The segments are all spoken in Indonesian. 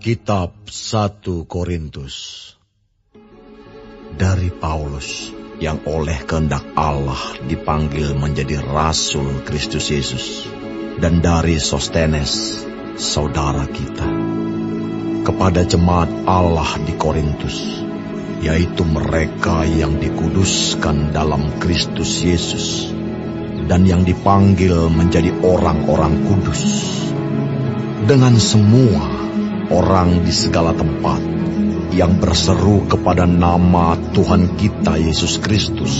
Kitab 1 Korintus. Dari Paulus, yang oleh kehendak Allah dipanggil menjadi Rasul Kristus Yesus, dan dari Sostenes, saudara kita, kepada jemaat Allah di Korintus, yaitu mereka yang dikuduskan dalam Kristus Yesus, dan yang dipanggil menjadi orang-orang kudus, dengan semua orang di segala tempat yang berseru kepada nama Tuhan kita Yesus Kristus,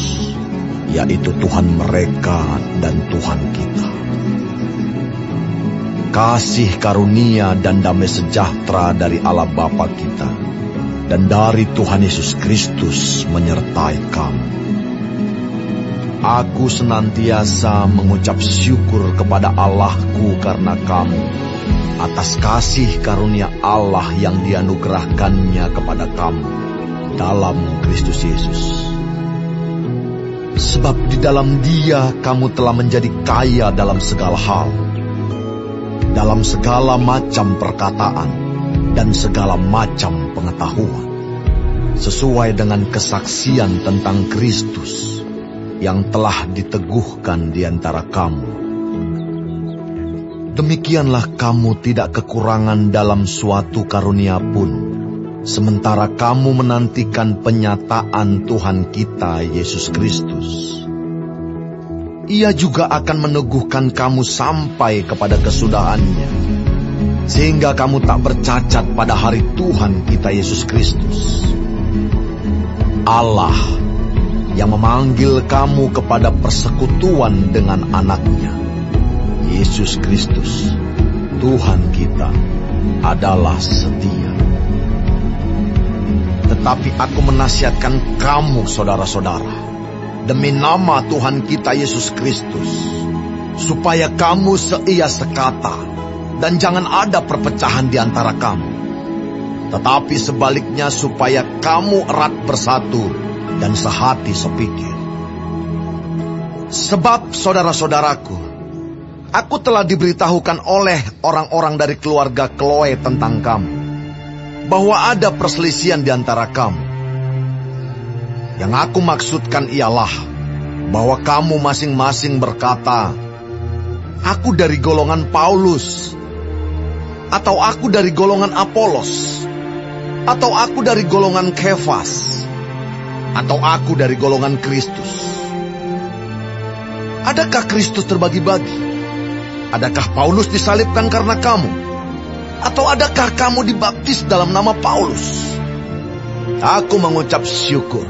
yaitu Tuhan mereka dan Tuhan kita. Kasih karunia dan damai sejahtera dari Allah Bapa kita dan dari Tuhan Yesus Kristus menyertai kamu. Aku senantiasa mengucap syukur kepada Allahku karena kamu, atas kasih karunia Allah yang dianugerahkannya kepada kamu dalam Kristus Yesus. Sebab di dalam Dia kamu telah menjadi kaya dalam segala hal, dalam segala macam perkataan dan segala macam pengetahuan, sesuai dengan kesaksian tentang Kristus yang telah diteguhkan di antara kamu. Demikianlah kamu tidak kekurangan dalam suatu karunia pun, sementara kamu menantikan penyataan Tuhan kita Yesus Kristus. Ia juga akan meneguhkan kamu sampai kepada kesudahannya, sehingga kamu tak bercacat pada hari Tuhan kita Yesus Kristus. Allah yang memanggil kamu kepada persekutuan dengan anaknya, Yesus Kristus, Tuhan kita, adalah setia. Tetapi aku menasihatkan kamu, saudara-saudara, demi nama Tuhan kita Yesus Kristus, supaya kamu seia sekata, dan jangan ada perpecahan di antara kamu. Tetapi sebaliknya supaya kamu erat bersatu dan sehati sepikir. Sebab saudara-saudaraku, aku telah diberitahukan oleh orang-orang dari keluarga Chloe tentang kamu, bahwa ada perselisihan di antara kamu. Yang aku maksudkan ialah bahwa kamu masing-masing berkata, aku dari golongan Paulus, atau aku dari golongan Apolos, atau aku dari golongan Kefas, atau aku dari golongan Kristus. Adakah Kristus terbagi-bagi? Adakah Paulus disalibkan karena kamu? Atau adakah kamu dibaptis dalam nama Paulus? Aku mengucap syukur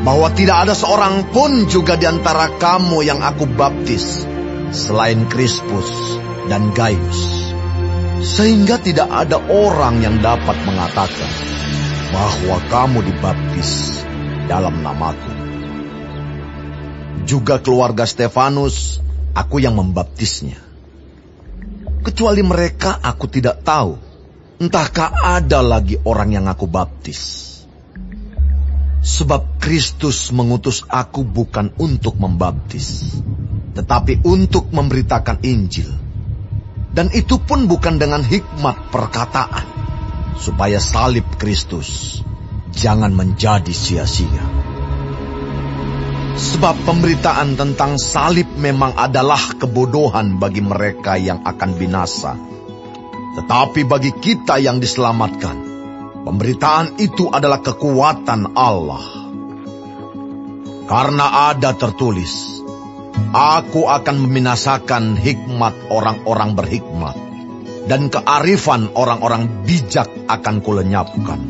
bahwa tidak ada seorang pun juga di antara kamu yang aku baptis selain Krispus dan Gaius, sehingga tidak ada orang yang dapat mengatakan bahwa kamu dibaptis dalam namaku. Juga keluarga Stefanus, aku yang membaptisnya. Kecuali mereka aku tidak tahu, entahkah ada lagi orang yang aku baptis. Sebab Kristus mengutus aku bukan untuk membaptis, tetapi untuk memberitakan Injil. Dan itu pun bukan dengan hikmat perkataan, supaya salib Kristus jangan menjadi sia-sia. Sebab pemberitaan tentang salib memang adalah kebodohan bagi mereka yang akan binasa. Tetapi bagi kita yang diselamatkan, pemberitaan itu adalah kekuatan Allah. Karena ada tertulis, aku akan membinasakan hikmat orang-orang berhikmat, dan kearifan orang-orang bijak akan kulenyapkan.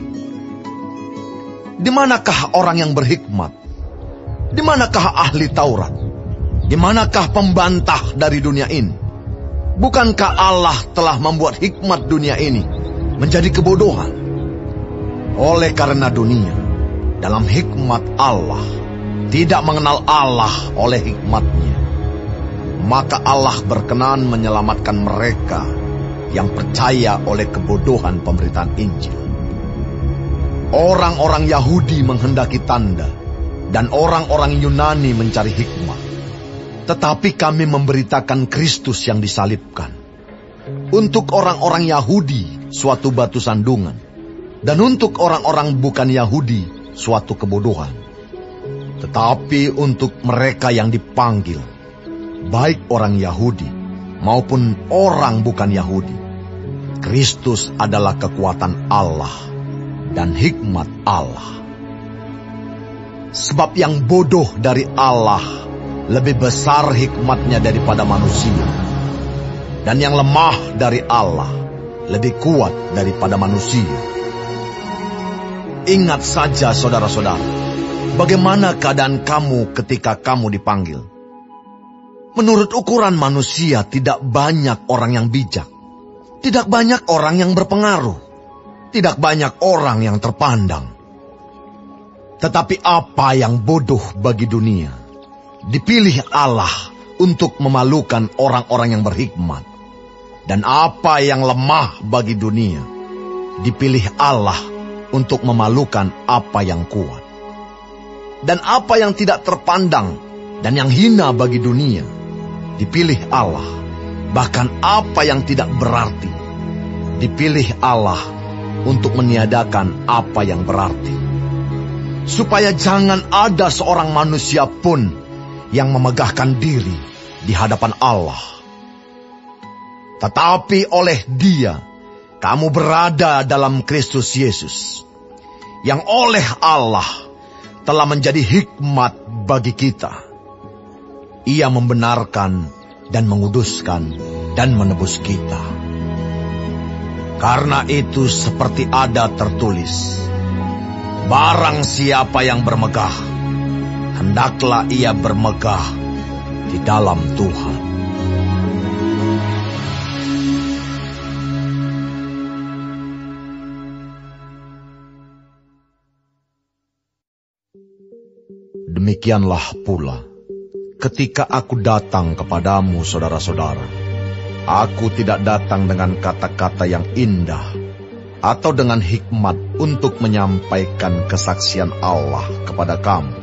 Di manakah orang yang berhikmat? Di manakah ahli Taurat? Di manakah pembantah dari dunia ini? Bukankah Allah telah membuat hikmat dunia ini menjadi kebodohan? Oleh karena dunia, dalam hikmat Allah, tidak mengenal Allah oleh hikmatnya, maka Allah berkenan menyelamatkan mereka yang percaya oleh kebodohan pemberitaan Injil. Orang-orang Yahudi menghendaki tanda, dan orang-orang Yunani mencari hikmat. Tetapi kami memberitakan Kristus yang disalibkan. Untuk orang-orang Yahudi suatu batu sandungan, dan untuk orang-orang bukan Yahudi suatu kebodohan. Tetapi untuk mereka yang dipanggil, baik orang Yahudi maupun orang bukan Yahudi, Kristus adalah kekuatan Allah dan hikmat Allah. Sebab yang bodoh dari Allah lebih besar hikmatnya daripada manusia, dan yang lemah dari Allah lebih kuat daripada manusia. Ingat saja saudara-saudara, bagaimana keadaan kamu ketika kamu dipanggil. Menurut ukuran manusia tidak banyak orang yang bijak, tidak banyak orang yang berpengaruh, tidak banyak orang yang terpandang. Tetapi apa yang bodoh bagi dunia, dipilih Allah untuk memalukan orang-orang yang berhikmat. Dan apa yang lemah bagi dunia, dipilih Allah untuk memalukan apa yang kuat. Dan apa yang tidak terpandang dan yang hina bagi dunia, dipilih Allah. Bahkan apa yang tidak berarti, dipilih Allah untuk meniadakan apa yang berarti. Supaya jangan ada seorang manusia pun yang memegahkan diri di hadapan Allah. Tetapi oleh Dia, kamu berada dalam Kristus Yesus, yang oleh Allah telah menjadi hikmat bagi kita. Ia membenarkan dan menguduskan dan menebus kita. Karena itu seperti ada tertulis, barang siapa yang bermegah, hendaklah ia bermegah di dalam Tuhan. Demikianlah pula, ketika aku datang kepadamu, saudara-saudara, aku tidak datang dengan kata-kata yang indah atau dengan hikmat untuk menyampaikan kesaksian Allah kepada kamu.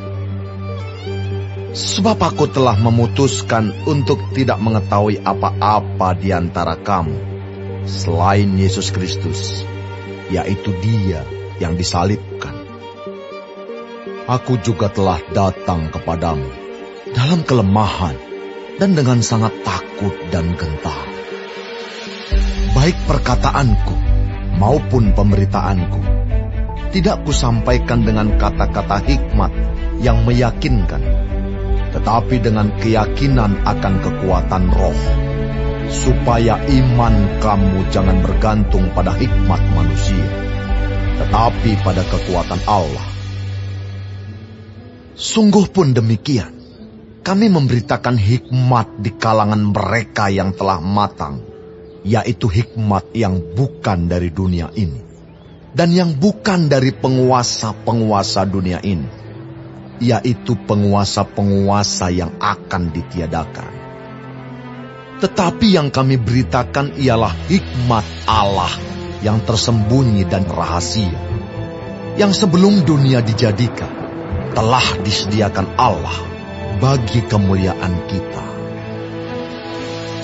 Sebab aku telah memutuskan untuk tidak mengetahui apa-apa di antara kamu selain Yesus Kristus, yaitu Dia yang disalibkan. Aku juga telah datang kepadamu dalam kelemahan dan dengan sangat takut dan gentar. Baik perkataanku maupun pemberitaanku tidak kusampaikan dengan kata-kata hikmat yang meyakinkan, tetapi dengan keyakinan akan kekuatan roh, supaya iman kamu jangan bergantung pada hikmat manusia, tetapi pada kekuatan Allah. Sungguh pun demikian, kami memberitakan hikmat di kalangan mereka yang telah matang, yaitu hikmat yang bukan dari dunia ini, dan yang bukan dari penguasa-penguasa dunia ini, yaitu penguasa-penguasa yang akan ditiadakan. Tetapi yang kami beritakan ialah hikmat Allah yang tersembunyi dan rahasia, yang sebelum dunia dijadikan, telah disediakan Allah bagi kemuliaan kita.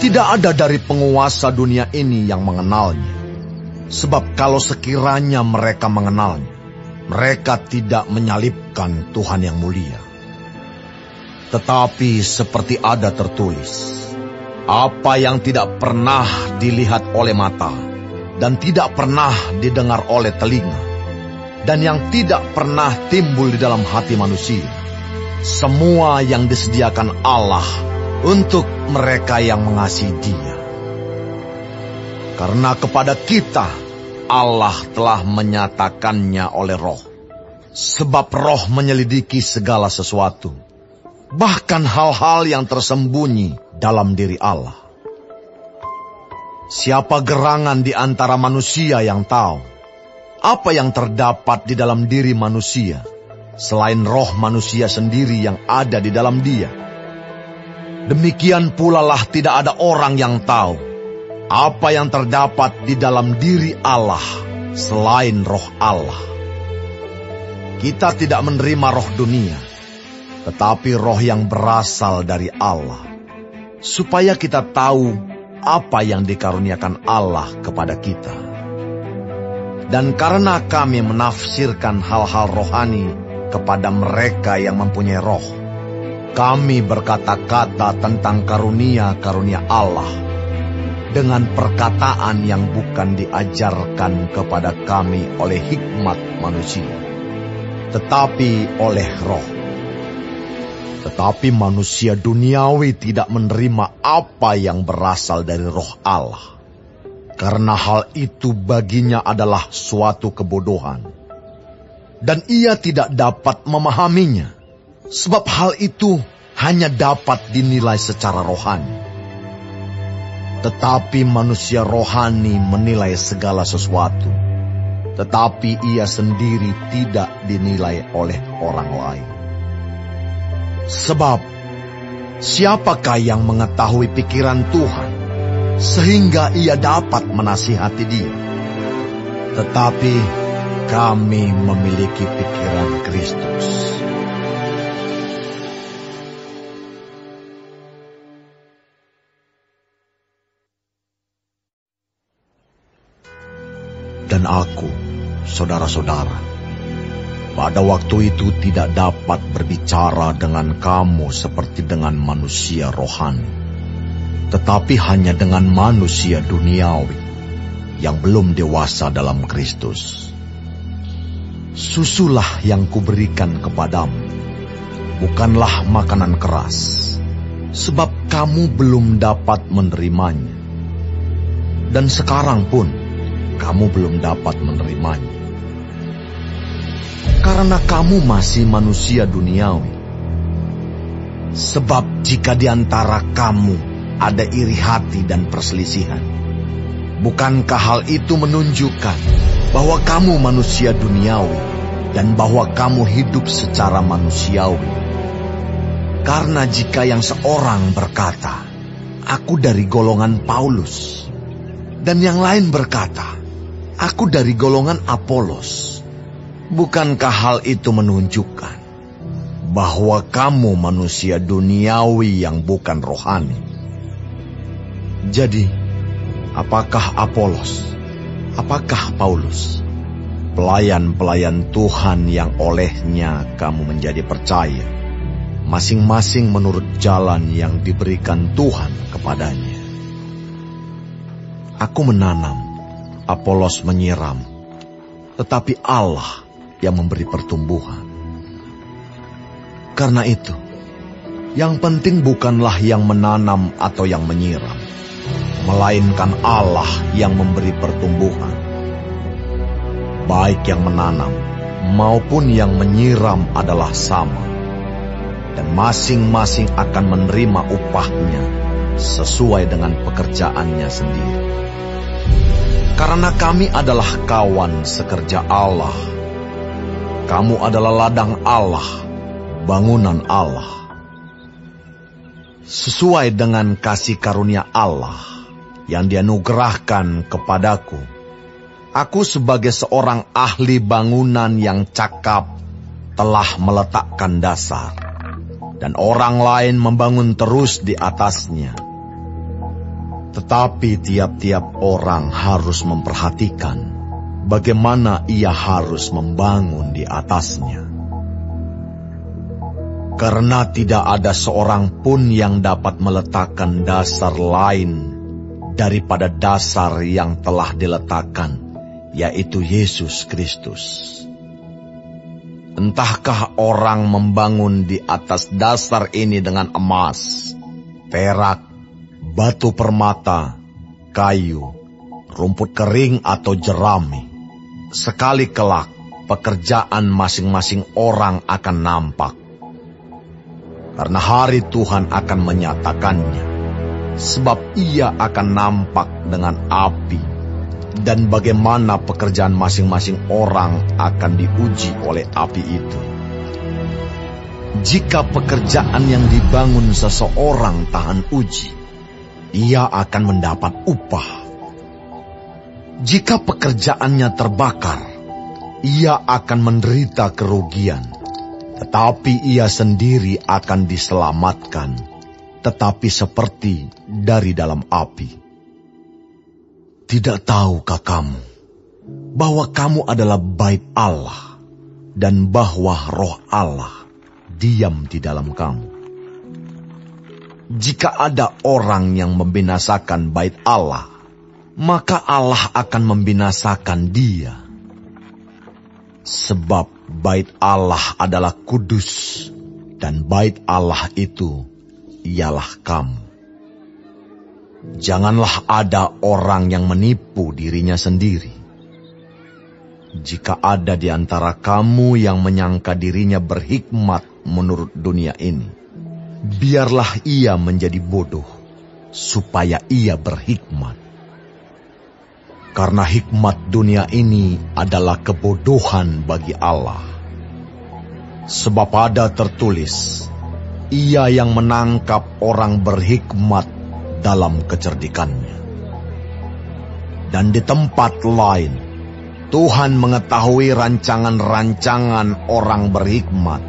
Tidak ada dari penguasa dunia ini yang mengenalnya. Sebab kalau sekiranya mereka mengenalnya, mereka tidak menyalibkan Tuhan yang mulia. Tetapi seperti ada tertulis, apa yang tidak pernah dilihat oleh mata, dan tidak pernah didengar oleh telinga, dan yang tidak pernah timbul di dalam hati manusia, semua yang disediakan Allah untuk mereka yang mengasihi Dia. Karena kepada kita Allah telah menyatakannya oleh Roh, sebab Roh menyelidiki segala sesuatu, bahkan hal-hal yang tersembunyi dalam diri Allah. Siapa gerangan di antara manusia yang tahu apa yang terdapat di dalam diri manusia, selain roh manusia sendiri yang ada di dalam dia? Demikian pula lah tidak ada orang yang tahu apa yang terdapat di dalam diri Allah, selain roh Allah. Kita tidak menerima roh dunia, tetapi roh yang berasal dari Allah, supaya kita tahu apa yang dikaruniakan Allah kepada kita. Dan karena kami menafsirkan hal-hal rohani kepada mereka yang mempunyai roh, kami berkata-kata tentang karunia-karunia Allah dengan perkataan yang bukan diajarkan kepada kami oleh hikmat manusia, tetapi oleh roh. Tetapi manusia duniawi tidak menerima apa yang berasal dari roh Allah, karena hal itu baginya adalah suatu kebodohan, dan ia tidak dapat memahaminya, sebab hal itu hanya dapat dinilai secara rohani. Tetapi manusia rohani menilai segala sesuatu, tetapi ia sendiri tidak dinilai oleh orang lain. Sebab, siapakah yang mengetahui pikiran Tuhan, sehingga ia dapat menasihati dia? Tetapi kami memiliki pikiran Kristus. Dan aku, saudara-saudara, pada waktu itu tidak dapat berbicara dengan kamu seperti dengan manusia rohani, tetapi hanya dengan manusia duniawi yang belum dewasa dalam Kristus. Susulah yang kuberikan kepadamu, bukanlah makanan keras, sebab kamu belum dapat menerimanya. Dan sekarang pun kamu belum dapat menerimanya, karena kamu masih manusia duniawi. Sebab jika di antara kamu ada iri hati dan perselisihan, bukankah hal itu menunjukkan bahwa kamu manusia duniawi dan bahwa kamu hidup secara manusiawi? Karena jika yang seorang berkata, "Aku dari golongan Paulus," dan yang lain berkata, "Aku dari golongan Apolos," bukankah hal itu menunjukkan bahwa kamu manusia duniawi yang bukan rohani? Jadi, apakah Apolos? Apakah Paulus? Pelayan-pelayan Tuhan yang olehnya kamu menjadi percaya, masing-masing menurut jalan yang diberikan Tuhan kepadanya. Aku menanam, Apolos menyiram, tetapi Allah yang memberi pertumbuhan. Karena itu, yang penting bukanlah yang menanam atau yang menyiram, melainkan Allah yang memberi pertumbuhan. Baik yang menanam maupun yang menyiram adalah sama, dan masing-masing akan menerima upahnya sesuai dengan pekerjaannya sendiri. Karena kami adalah kawan sekerja Allah. Kamu adalah ladang Allah, bangunan Allah. Sesuai dengan kasih karunia Allah yang dianugerahkan kepadaku, aku sebagai seorang ahli bangunan yang cakap telah meletakkan dasar, dan orang lain membangun terus di atasnya. Tetapi tiap-tiap orang harus memperhatikan bagaimana ia harus membangun di atasnya. Karena tidak ada seorang pun yang dapat meletakkan dasar lain daripada dasar yang telah diletakkan, yaitu Yesus Kristus. Entahkah orang membangun di atas dasar ini dengan emas, perak, batu permata, kayu, rumput kering atau jerami. Sekali kelak, pekerjaan masing-masing orang akan nampak. Karena hari Tuhan akan menyatakannya, sebab ia akan nampak dengan api, dan bagaimana pekerjaan masing-masing orang akan diuji oleh api itu. Jika pekerjaan yang dibangun seseorang tahan uji, ia akan mendapat upah. Jika pekerjaannya terbakar, ia akan menderita kerugian, tetapi ia sendiri akan diselamatkan, tetapi seperti dari dalam api. Tidak tahukah kamu bahwa kamu adalah bait Allah, dan bahwa Roh Allah diam di dalam kamu. Jika ada orang yang membinasakan bait Allah, maka Allah akan membinasakan dia. Sebab bait Allah adalah kudus, dan bait Allah itu ialah kamu. Janganlah ada orang yang menipu dirinya sendiri. Jika ada di antara kamu yang menyangka dirinya berhikmat menurut dunia ini, biarlah ia menjadi bodoh, supaya ia berhikmat. Karena hikmat dunia ini adalah kebodohan bagi Allah. Sebab ada tertulis, ia yang menangkap orang berhikmat dalam kecerdikannya. Dan di tempat lain, Tuhan mengetahui rancangan-rancangan orang berhikmat.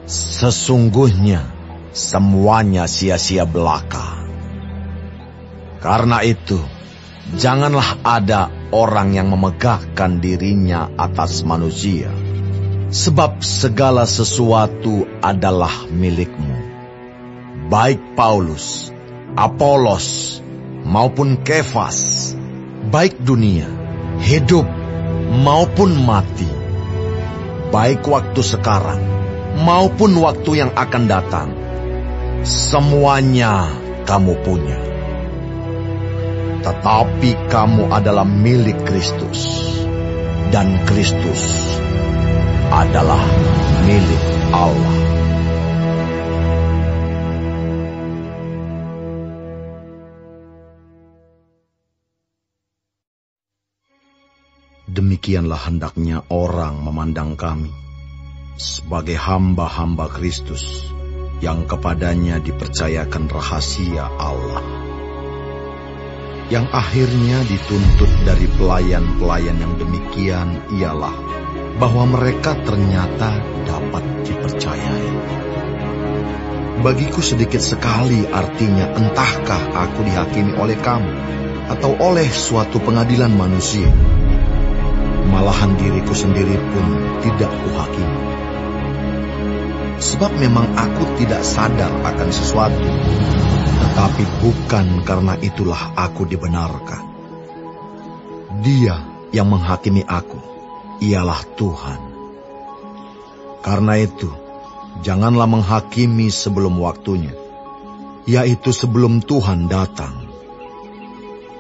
Sesungguhnya semuanya sia-sia belaka. Karena itu, janganlah ada orang yang memegahkan dirinya atas manusia, sebab segala sesuatu adalah milikmu. Baik Paulus, Apolos, maupun Kefas, baik dunia, hidup maupun mati, baik waktu sekarang maupun waktu yang akan datang, semuanya kamu punya. Tetapi kamu adalah milik Kristus, dan Kristus adalah milik Allah. Demikianlah hendaknya orang memandang kami, sebagai hamba-hamba Kristus, yang kepadanya dipercayakan rahasia Allah, yang akhirnya dituntut dari pelayan-pelayan yang demikian ialah bahwa mereka ternyata dapat dipercayai. Bagiku sedikit sekali artinya entahkah aku dihakimi oleh kamu atau oleh suatu pengadilan manusia. Malahan diriku sendiri pun tidak kuhakimi. Sebab memang aku tidak sadar akan sesuatu, tetapi bukan karena itulah aku dibenarkan. Dia yang menghakimi aku ialah Tuhan. Karena itu, janganlah menghakimi sebelum waktunya, yaitu sebelum Tuhan datang.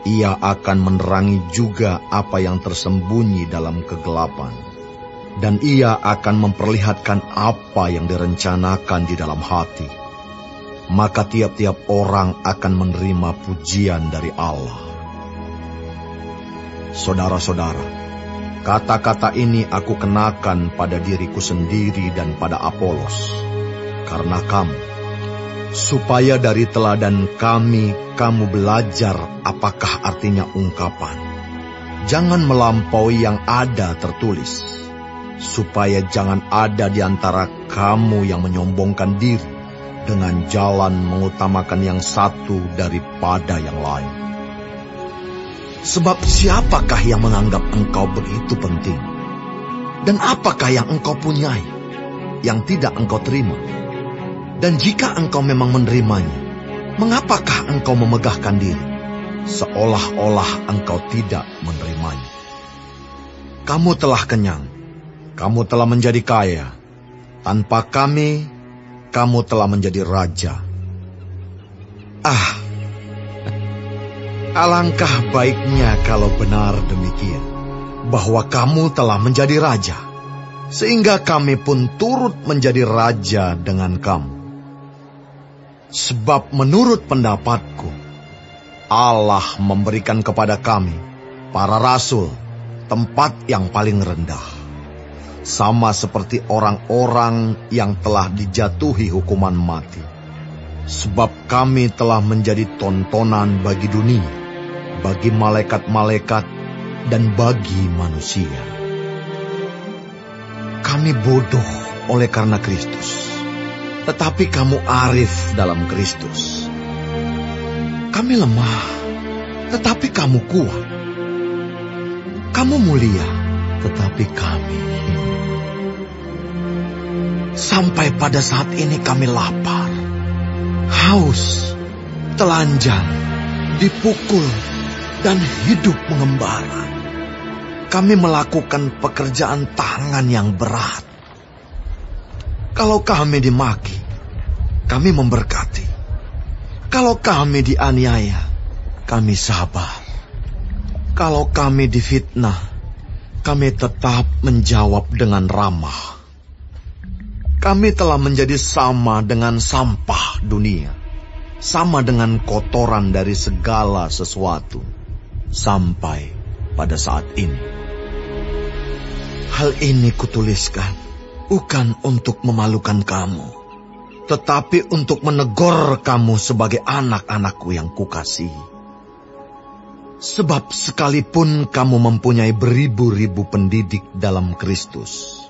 Ia akan menerangi juga apa yang tersembunyi dalam kegelapan, dan ia akan memperlihatkan apa yang direncanakan di dalam hati. Maka tiap-tiap orang akan menerima pujian dari Allah. Saudara-saudara, kata-kata ini aku kenakan pada diriku sendiri dan pada Apolos, karena kamu, supaya dari teladan kami kamu belajar apakah artinya ungkapan. Jangan melampaui yang ada tertulis, supaya jangan ada di antara kamu yang menyombongkan diri dengan jalan mengutamakan yang satu daripada yang lain. Sebab siapakah yang menganggap engkau begitu penting? Dan apakah yang engkau punyai yang tidak engkau terima? Dan jika engkau memang menerimanya, mengapakah engkau memegahkan diri, seolah-olah engkau tidak menerimanya? Kamu telah kenyang, kamu telah menjadi kaya. Tanpa kami, kamu telah menjadi raja. Alangkah baiknya kalau benar demikian, bahwa kamu telah menjadi raja, sehingga kami pun turut menjadi raja dengan kamu. Sebab menurut pendapatku, Allah memberikan kepada kami, para rasul, tempat yang paling rendah, sama seperti orang-orang yang telah dijatuhi hukuman mati. Sebab kami telah menjadi tontonan bagi dunia, bagi malaikat-malaikat, dan bagi manusia. Kami bodoh oleh karena Kristus, tetapi kamu arif dalam Kristus. Kami lemah, tetapi kamu kuat. Kamu mulia, tetapi kami hina. Sampai pada saat ini kami lapar, haus, telanjang, dipukul, dan hidup mengembara. Kami melakukan pekerjaan tangan yang berat. Kalau kami dimaki, kami memberkati. Kalau kami dianiaya, kami sabar. Kalau kami difitnah, kami tetap menjawab dengan ramah. Kami telah menjadi sama dengan sampah dunia, sama dengan kotoran dari segala sesuatu, sampai pada saat ini. Hal ini kutuliskan bukan untuk memalukan kamu, tetapi untuk menegur kamu sebagai anak-anakku yang kukasihi. Sebab sekalipun kamu mempunyai beribu-ribu pendidik dalam Kristus,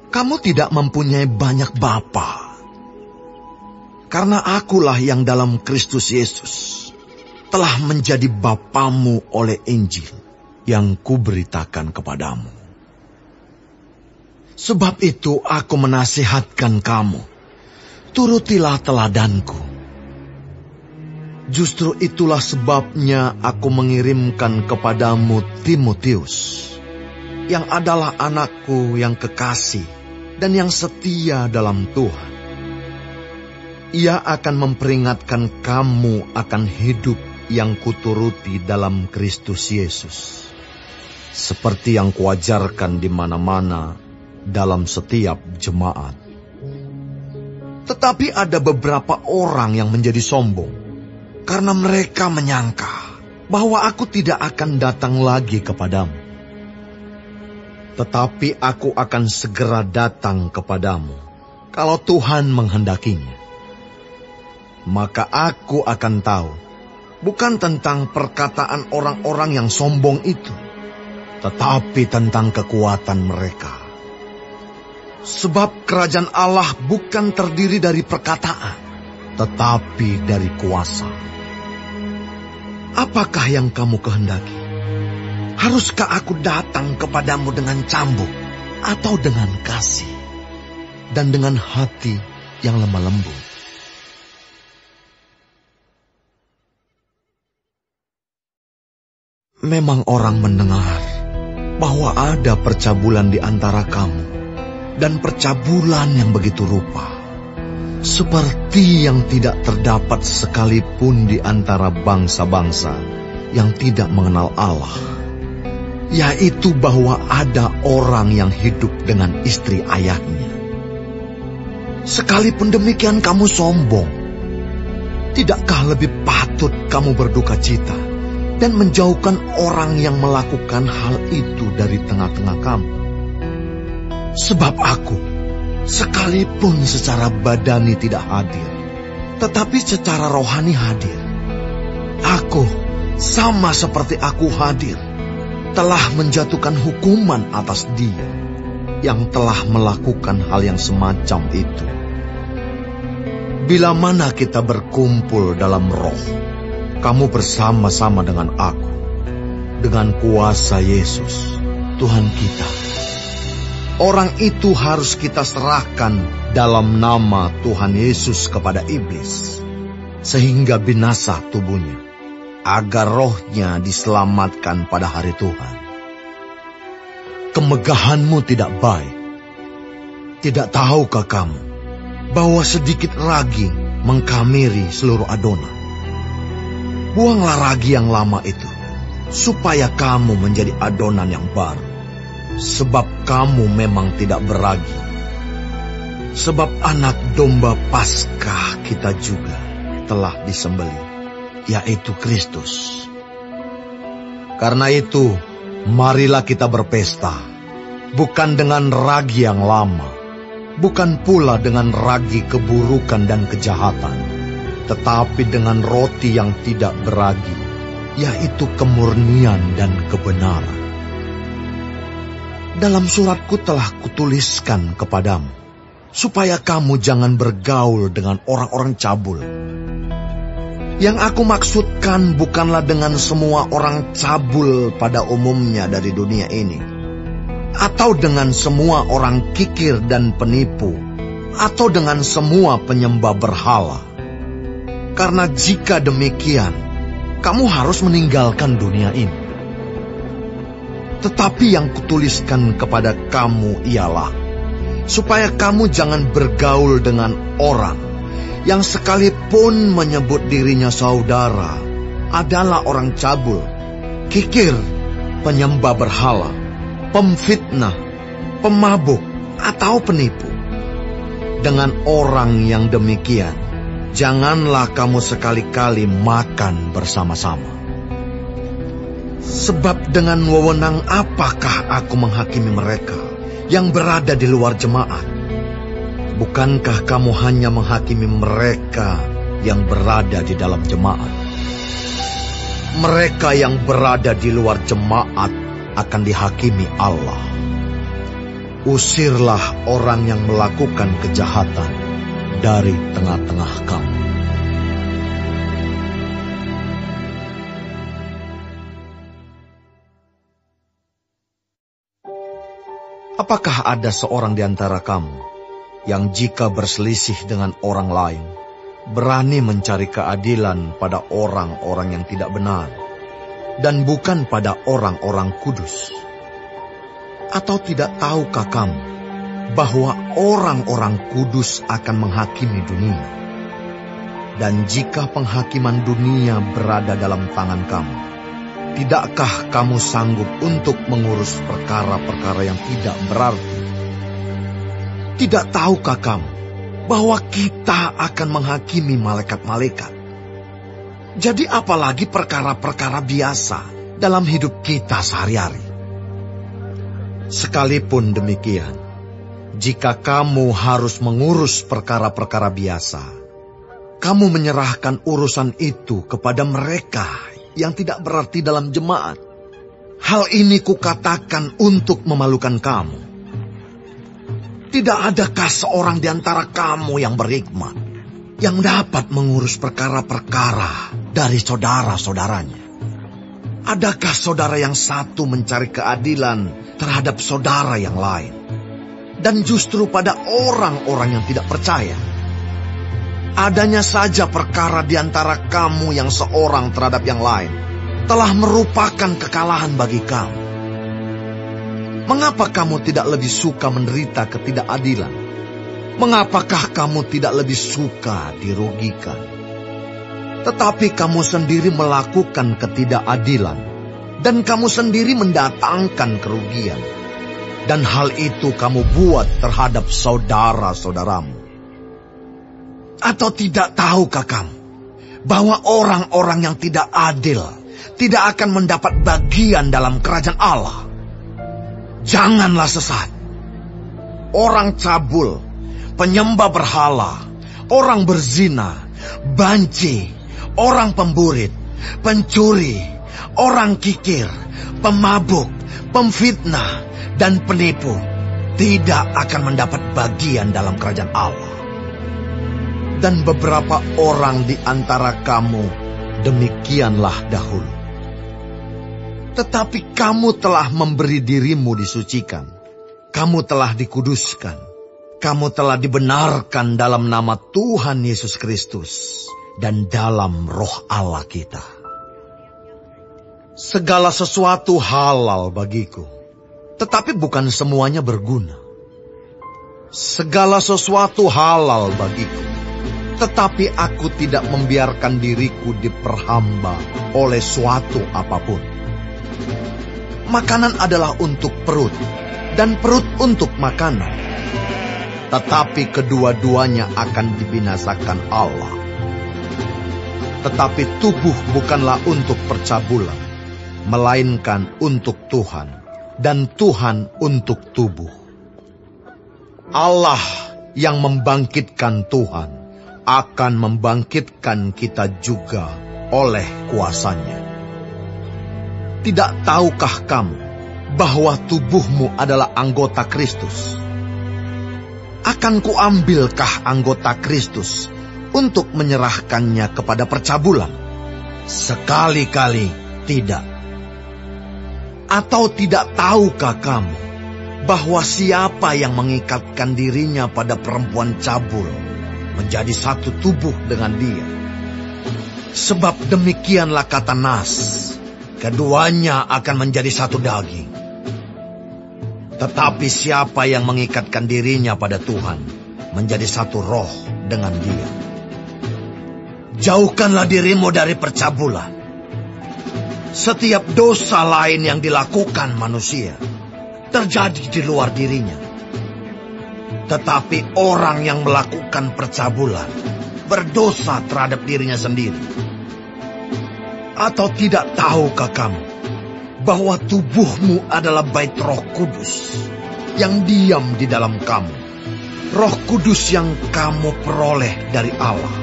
kamu tidak mempunyai banyak bapa. Karena akulah yang dalam Kristus Yesus telah menjadi bapamu oleh Injil yang kuberitakan kepadamu. Sebab itu aku menasihatkan kamu, turutilah teladanku. Justru itulah sebabnya aku mengirimkan kepadamu Timotius, yang adalah anakku yang kekasih dan yang setia dalam Tuhan. Ia akan memperingatkan kamu akan hidup yang kuturuti dalam Kristus Yesus, seperti yang kuajarkan di mana-mana dalam setiap jemaat. Tetapi ada beberapa orang yang menjadi sombong, karena mereka menyangka bahwa aku tidak akan datang lagi kepadamu. Tetapi aku akan segera datang kepadamu, kalau Tuhan menghendakinya. Maka aku akan tahu, bukan tentang perkataan orang-orang yang sombong itu, tetapi tentang kekuatan mereka. Sebab kerajaan Allah bukan terdiri dari perkataan, tetapi dari kuasa. Apakah yang kamu kehendaki? Haruskah aku datang kepadamu dengan cambuk, atau dengan kasih, dan dengan hati yang lemah lembut? Memang orang mendengar bahwa ada percabulan di antara kamu, dan percabulan yang begitu rupa, seperti yang tidak terdapat sekalipun di antara bangsa-bangsa yang tidak mengenal Allah, yaitu bahwa ada orang yang hidup dengan istri ayahnya. Sekalipun demikian kamu sombong. Tidakkah lebih patut kamu berduka cita dan menjauhkan orang yang melakukan hal itu dari tengah-tengah kamu? Sebab aku, sekalipun secara badani tidak hadir, tetapi secara rohani hadir. Aku, sama seperti aku hadir, telah menjatuhkan hukuman atas dia yang telah melakukan hal yang semacam itu. Bila mana kita berkumpul dalam roh, kamu bersama-sama dengan aku, dengan kuasa Yesus, Tuhan kita. Orang itu harus kita serahkan dalam nama Tuhan Yesus kepada iblis, sehingga binasa tubuhnya, agar rohnya diselamatkan pada hari Tuhan. Kemegahanmu tidak baik. Tidak tahukah kamu bahwa sedikit ragi mengkamiri seluruh adonan? Buanglah ragi yang lama itu, supaya kamu menjadi adonan yang baru. Sebab kamu memang tidak beragi. Sebab anak domba Paskah kita juga telah disembelih, yaitu Kristus. Karena itu, marilah kita berpesta, bukan dengan ragi yang lama, bukan pula dengan ragi keburukan dan kejahatan, tetapi dengan roti yang tidak beragi, yaitu kemurnian dan kebenaran. Dalam suratku telah kutuliskan kepadamu, supaya kamu jangan bergaul dengan orang-orang cabul. Yang aku maksudkan bukanlah dengan semua orang cabul pada umumnya dari dunia ini, atau dengan semua orang kikir dan penipu, atau dengan semua penyembah berhala. Karena jika demikian, kamu harus meninggalkan dunia ini. Tetapi yang kutuliskan kepada kamu ialah, supaya kamu jangan bergaul dengan orang yang sekalipun menyebut dirinya saudara adalah orang cabul, kikir, penyembah berhala, pemfitnah, pemabuk, atau penipu. Dengan orang yang demikian, janganlah kamu sekali-kali makan bersama-sama. Sebab dengan wewenang apakah aku menghakimi mereka yang berada di luar jemaat? Bukankah kamu hanya menghakimi mereka yang berada di dalam jemaat? Mereka yang berada di luar jemaat akan dihakimi Allah. Usirlah orang yang melakukan kejahatan dari tengah-tengah kamu. Apakah ada seorang di antara kamu yang jika berselisih dengan orang lain, berani mencari keadilan pada orang-orang yang tidak benar, dan bukan pada orang-orang kudus? Atau tidak tahukah kamu bahwa orang-orang kudus akan menghakimi dunia? Dan jika penghakiman dunia berada dalam tangan kamu, tidakkah kamu sanggup untuk mengurus perkara-perkara yang tidak berarti? Tidak tahukah kamu bahwa kita akan menghakimi malaikat-malaikat? Jadi apalagi perkara-perkara biasa dalam hidup kita sehari-hari. Sekalipun demikian, jika kamu harus mengurus perkara-perkara biasa, kamu menyerahkan urusan itu kepada mereka yang tidak berarti dalam jemaat. Hal ini kukatakan untuk memalukan kamu. Tidak adakah seorang di antara kamu yang berhikmat, yang dapat mengurus perkara-perkara dari saudara-saudaranya? Adakah saudara yang satu mencari keadilan terhadap saudara yang lain, dan justru pada orang-orang yang tidak percaya? Adanya saja perkara di antara kamu yang seorang terhadap yang lain telah merupakan kekalahan bagi kamu. Mengapa kamu tidak lebih suka menderita ketidakadilan? Mengapakah kamu tidak lebih suka dirugikan? Tetapi kamu sendiri melakukan ketidakadilan, dan kamu sendiri mendatangkan kerugian. Dan hal itu kamu buat terhadap saudara-saudaramu. Atau tidak tahukah kamu bahwa orang-orang yang tidak adil tidak akan mendapat bagian dalam kerajaan Allah? Janganlah sesat. Orang cabul, penyembah berhala, orang berzina, banci, orang pemburit, pencuri, orang kikir, pemabuk, pemfitnah, dan penipu tidak akan mendapat bagian dalam kerajaan Allah. Dan beberapa orang di antara kamu demikianlah dahulu. Tetapi kamu telah memberi dirimu disucikan. Kamu telah dikuduskan. Kamu telah dibenarkan dalam nama Tuhan Yesus Kristus dan dalam roh Allah kita. Segala sesuatu halal bagiku, tetapi bukan semuanya berguna. Segala sesuatu halal bagiku, tetapi aku tidak membiarkan diriku diperhamba oleh suatu apapun. Makanan adalah untuk perut, dan perut untuk makanan. Tetapi kedua-duanya akan dibinasakan Allah. Tetapi tubuh bukanlah untuk percabulan, melainkan untuk Tuhan, dan Tuhan untuk tubuh. Allah yang membangkitkan Tuhan akan membangkitkan kita juga oleh kuasanya. Tidak tahukah kamu bahwa tubuhmu adalah anggota Kristus? Akan kuambilkah anggota Kristus untuk menyerahkannya kepada percabulan? Sekali-kali tidak. Atau tidak tahukah kamu bahwa siapa yang mengikatkan dirinya pada perempuan cabul menjadi satu tubuh dengan dia? Sebab demikianlah kata Nas, keduanya akan menjadi satu daging. Tetapi siapa yang mengikatkan dirinya pada Tuhan menjadi satu roh dengan dia. Jauhkanlah dirimu dari percabulan. Setiap dosa lain yang dilakukan manusia terjadi di luar dirinya. Tetapi orang yang melakukan percabulan berdosa terhadap dirinya sendiri. Atau tidak tahukah kamu bahwa tubuhmu adalah bait Roh Kudus yang diam di dalam kamu, Roh Kudus yang kamu peroleh dari Allah,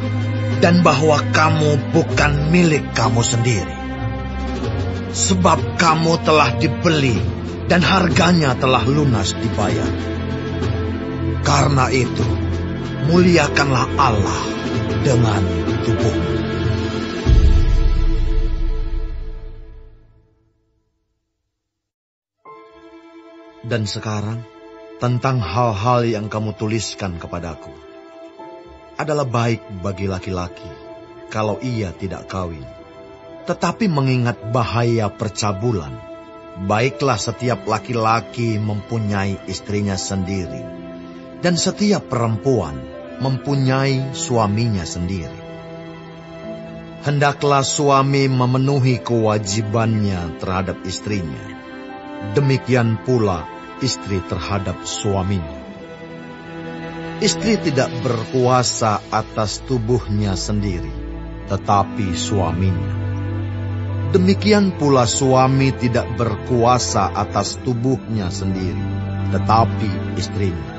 dan bahwa kamu bukan milik kamu sendiri? Sebab kamu telah dibeli dan harganya telah lunas dibayar. Karena itu, muliakanlah Allah dengan tubuhmu. Dan sekarang, tentang hal-hal yang kamu tuliskan kepadaku, adalah baik bagi laki-laki kalau ia tidak kawin. Tetapi mengingat bahaya percabulan, baiklah setiap laki-laki mempunyai istrinya sendiri, dan setiap perempuan mempunyai suaminya sendiri. Hendaklah suami memenuhi kewajibannya terhadap istrinya, demikian pula istri terhadap suaminya. Istri tidak berkuasa atas tubuhnya sendiri, tetapi suaminya. Demikian pula suami tidak berkuasa atas tubuhnya sendiri, tetapi istrinya.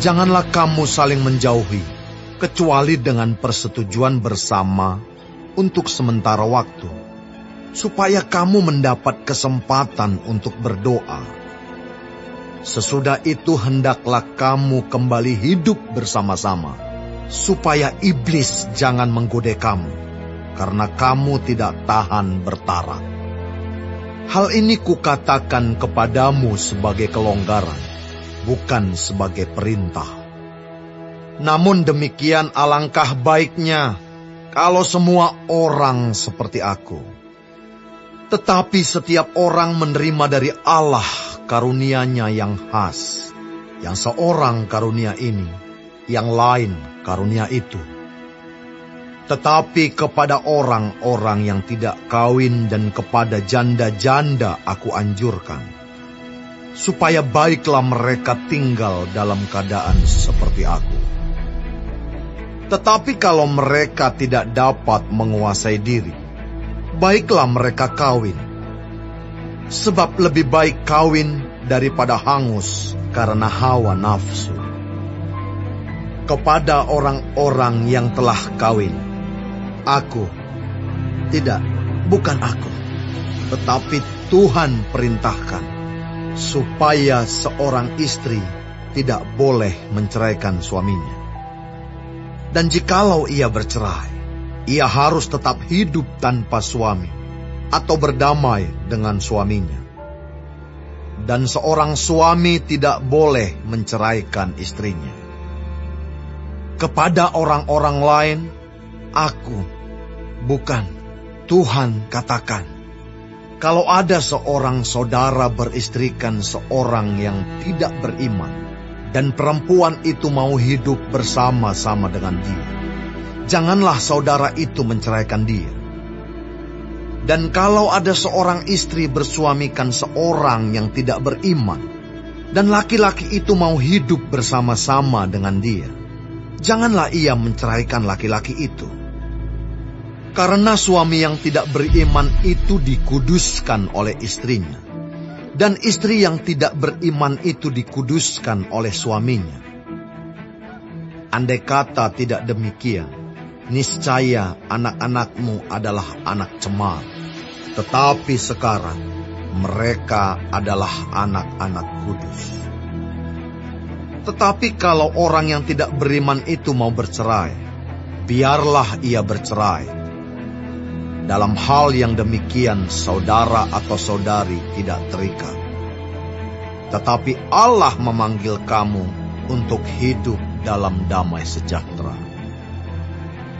Janganlah kamu saling menjauhi, kecuali dengan persetujuan bersama untuk sementara waktu, supaya kamu mendapat kesempatan untuk berdoa. Sesudah itu hendaklah kamu kembali hidup bersama-sama, supaya iblis jangan menggoda kamu, karena kamu tidak tahan bertarak. Hal ini kukatakan kepadamu sebagai kelonggaran, bukan sebagai perintah. Namun demikian alangkah baiknya kalau semua orang seperti aku. Tetapi setiap orang menerima dari Allah karunia-Nya yang khas, yang seorang karunia ini, yang lain karunia itu. Tetapi kepada orang-orang yang tidak kawin dan kepada janda-janda aku anjurkan, supaya baiklah mereka tinggal dalam keadaan seperti aku. Tetapi kalau mereka tidak dapat menguasai diri, baiklah mereka kawin. Sebab lebih baik kawin daripada hangus karena hawa nafsu. Kepada orang-orang yang telah kawin, bukan aku, tetapi Tuhan perintahkan, supaya seorang istri tidak boleh menceraikan suaminya. Dan jikalau ia bercerai, ia harus tetap hidup tanpa suami, atau berdamai dengan suaminya. Dan seorang suami tidak boleh menceraikan istrinya. Kepada orang-orang lain, bukan Tuhan katakan, kalau ada seorang saudara beristrikan seorang yang tidak beriman, dan perempuan itu mau hidup bersama-sama dengan dia, janganlah saudara itu menceraikan dia. Dan kalau ada seorang istri bersuamikan seorang yang tidak beriman, dan laki-laki itu mau hidup bersama-sama dengan dia, janganlah ia menceraikan laki-laki itu. Karena suami yang tidak beriman itu dikuduskan oleh istrinya, dan istri yang tidak beriman itu dikuduskan oleh suaminya. Andai kata tidak demikian, niscaya anak-anakmu adalah anak cemar, tetapi sekarang mereka adalah anak-anak kudus. Tetapi kalau orang yang tidak beriman itu mau bercerai, biarlah ia bercerai. Dalam hal yang demikian, saudara atau saudari tidak terikat. Tetapi Allah memanggil kamu untuk hidup dalam damai sejahtera.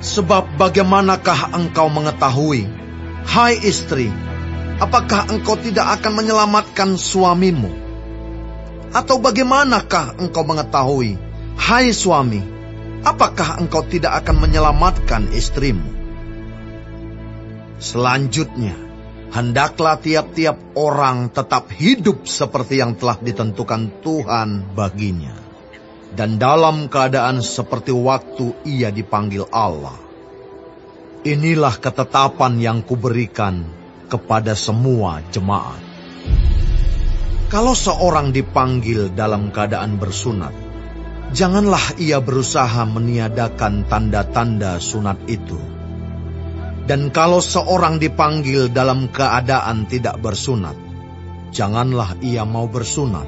Sebab bagaimanakah engkau mengetahui, hai istri, apakah engkau tidak akan menyelamatkan suamimu? Atau bagaimanakah engkau mengetahui, hai suami, apakah engkau tidak akan menyelamatkan istrimu? Selanjutnya, hendaklah tiap-tiap orang tetap hidup seperti yang telah ditentukan Tuhan baginya, dan dalam keadaan seperti waktu ia dipanggil Allah. Inilah ketetapan yang kuberikan kepada semua jemaat. Kalau seorang dipanggil dalam keadaan bersunat, janganlah ia berusaha meniadakan tanda-tanda sunat itu. Dan kalau seorang dipanggil dalam keadaan tidak bersunat, janganlah ia mau bersunat.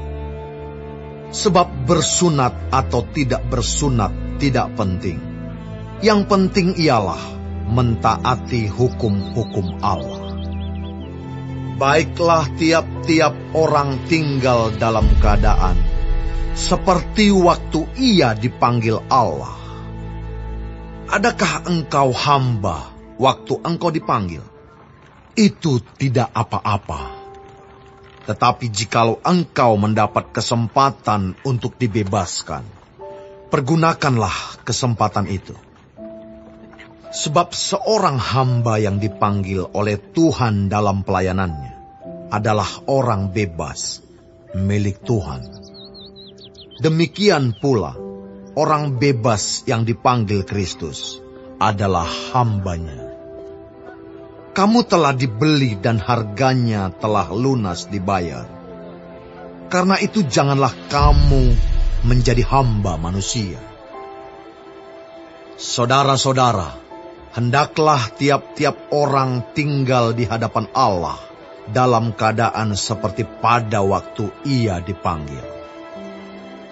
Sebab bersunat atau tidak bersunat tidak penting. Yang penting ialah mentaati hukum-hukum Allah. Baiklah tiap-tiap orang tinggal dalam keadaan seperti waktu ia dipanggil Allah. Adakah engkau hamba waktu engkau dipanggil? Itu tidak apa-apa. Tetapi jikalau engkau mendapat kesempatan untuk dibebaskan, pergunakanlah kesempatan itu. Sebab seorang hamba yang dipanggil oleh Tuhan dalam pelayanannya adalah orang bebas, milik Tuhan. Demikian pula, orang bebas yang dipanggil Kristus adalah hambanya. Kamu telah dibeli dan harganya telah lunas dibayar. Karena itu janganlah kamu menjadi hamba manusia. Saudara-saudara, hendaklah tiap-tiap orang tinggal di hadapan Allah dalam keadaan seperti pada waktu ia dipanggil.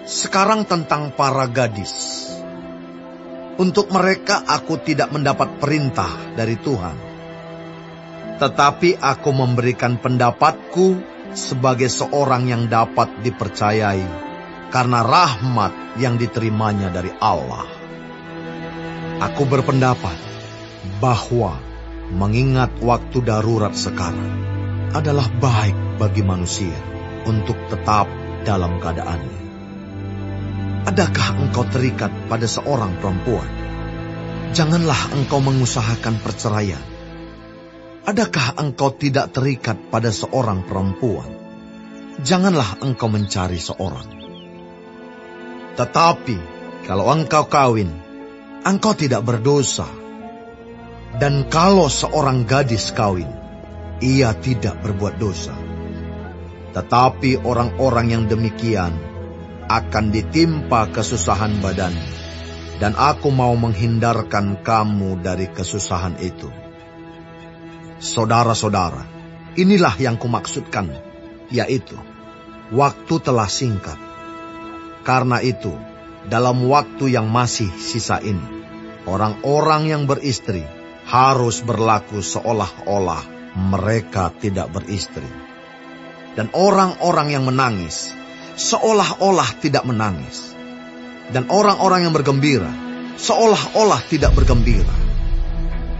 Sekarang tentang para gadis. Untuk mereka aku tidak mendapat perintah dari Tuhan. Tetapi aku memberikan pendapatku sebagai seorang yang dapat dipercayai karena rahmat yang diterimanya dari Allah. Aku berpendapat bahwa mengingat waktu darurat sekarang adalah baik bagi manusia untuk tetap dalam keadaannya. Adakah engkau terikat pada seorang perempuan? Janganlah engkau mengusahakan perceraian. Adakah engkau tidak terikat pada seorang perempuan? Janganlah engkau mencari seorang. Tetapi kalau engkau kawin, engkau tidak berdosa. Dan kalau seorang gadis kawin, ia tidak berbuat dosa. Tetapi orang-orang yang demikian akan ditimpa kesusahan badan, dan aku mau menghindarkan kamu dari kesusahan itu. Saudara-saudara, inilah yang kumaksudkan, yaitu waktu telah singkat. Karena itu, dalam waktu yang masih sisa ini, orang-orang yang beristri harus berlaku seolah-olah mereka tidak beristri. Dan orang-orang yang menangis seolah-olah tidak menangis. Dan orang-orang yang bergembira seolah-olah tidak bergembira.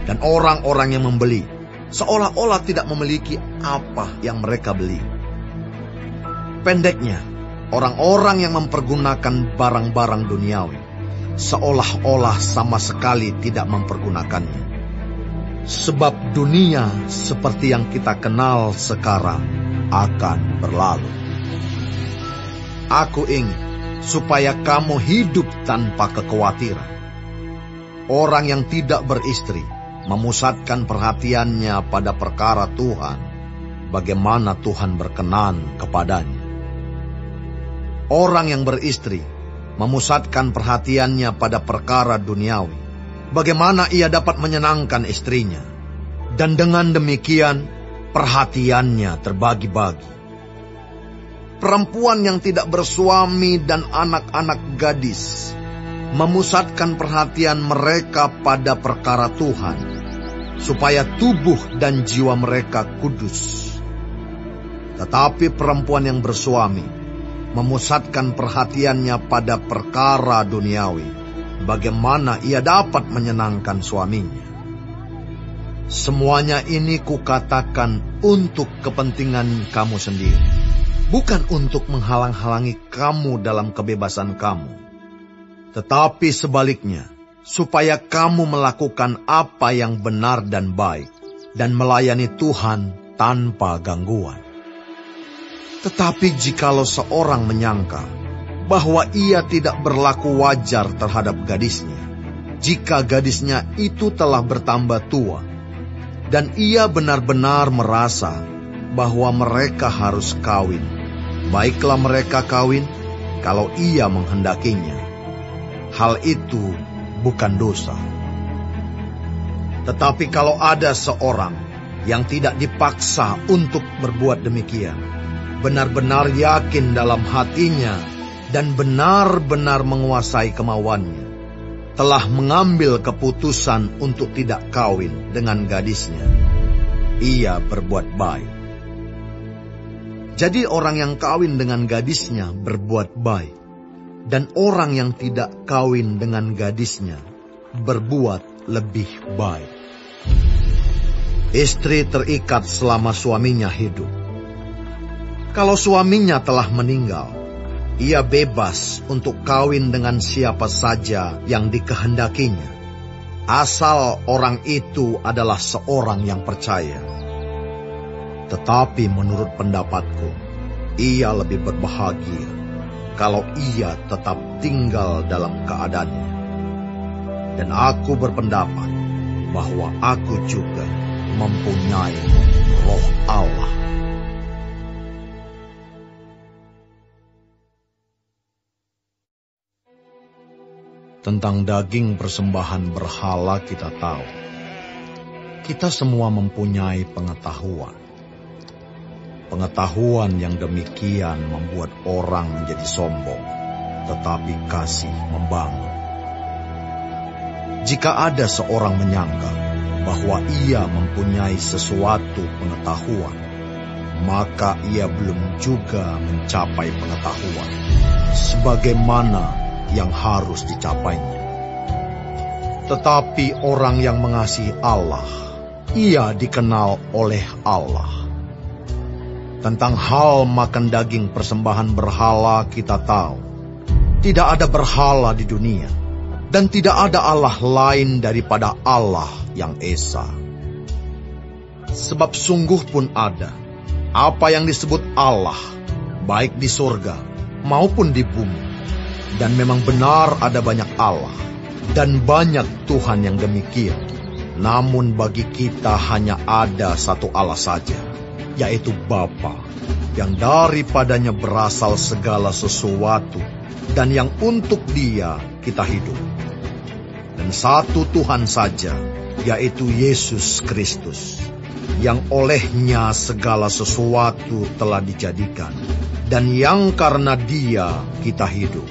Dan orang-orang yang membeli seolah-olah tidak memiliki apa yang mereka beli. Pendeknya, orang-orang yang mempergunakan barang-barang duniawi seolah-olah sama sekali tidak mempergunakannya. Sebab dunia seperti yang kita kenal sekarang akan berlalu. Aku ingin supaya kamu hidup tanpa kekhawatiran. Orang yang tidak beristri memusatkan perhatiannya pada perkara Tuhan, bagaimana Tuhan berkenan kepadanya. Orang yang beristri memusatkan perhatiannya pada perkara duniawi, bagaimana ia dapat menyenangkan istrinya, dan dengan demikian perhatiannya terbagi-bagi. perempuan yang tidak bersuami dan anak-anak gadis memusatkan perhatian mereka pada perkara Tuhan, supaya tubuh dan jiwa mereka kudus. Tetapi perempuan yang bersuami memusatkan perhatiannya pada perkara duniawi, bagaimana ia dapat menyenangkan suaminya. Semuanya ini kukatakan untuk kepentingan kamu sendiri, bukan untuk menghalang-halangi kamu dalam kebebasan kamu, tetapi sebaliknya, supaya kamu melakukan apa yang benar dan baik, dan melayani Tuhan tanpa gangguan. Tetapi jikalau seorang menyangka bahwa ia tidak berlaku wajar terhadap gadisnya, jika gadisnya itu telah bertambah tua, dan ia benar-benar merasa bahwa mereka harus kawin, baiklah mereka kawin kalau ia menghendakinya. Hal itu bukan dosa. Tetapi kalau ada seorang yang tidak dipaksa untuk berbuat demikian, benar-benar yakin dalam hatinya dan benar-benar menguasai kemauannya, telah mengambil keputusan untuk tidak kawin dengan gadisnya, ia berbuat baik. Jadi orang yang kawin dengan gadisnya berbuat baik, dan orang yang tidak kawin dengan gadisnya berbuat lebih baik. Istri terikat selama suaminya hidup. Kalau suaminya telah meninggal, ia bebas untuk kawin dengan siapa saja yang dikehendakinya, asal orang itu adalah seorang yang percaya. Tetapi menurut pendapatku, ia lebih berbahagia kalau ia tetap tinggal dalam keadaannya. Dan aku berpendapat bahwa aku juga mempunyai Roh Allah. Tentang daging persembahan berhala kita tahu. Kita semua mempunyai pengetahuan. Pengetahuan yang demikian membuat orang menjadi sombong, tetapi kasih membangun. Jika ada seorang menyangka bahwa ia mempunyai sesuatu pengetahuan, maka ia belum juga mencapai pengetahuan sebagaimana yang harus dicapainya. Tetapi orang yang mengasihi Allah, ia dikenal oleh Allah. Tentang hal makan daging persembahan berhala kita tahu, tidak ada berhala di dunia, dan tidak ada Allah lain daripada Allah yang Esa. Sebab sungguh pun ada apa yang disebut Allah, baik di surga maupun di bumi. Dan memang benar ada banyak Allah dan banyak Tuhan yang demikian. Namun bagi kita hanya ada satu Allah saja, yaitu Bapa, yang daripadanya berasal segala sesuatu dan yang untuk Dia kita hidup. Dan satu Tuhan saja, yaitu Yesus Kristus, yang olehnya segala sesuatu telah dijadikan, dan yang karena Dia kita hidup.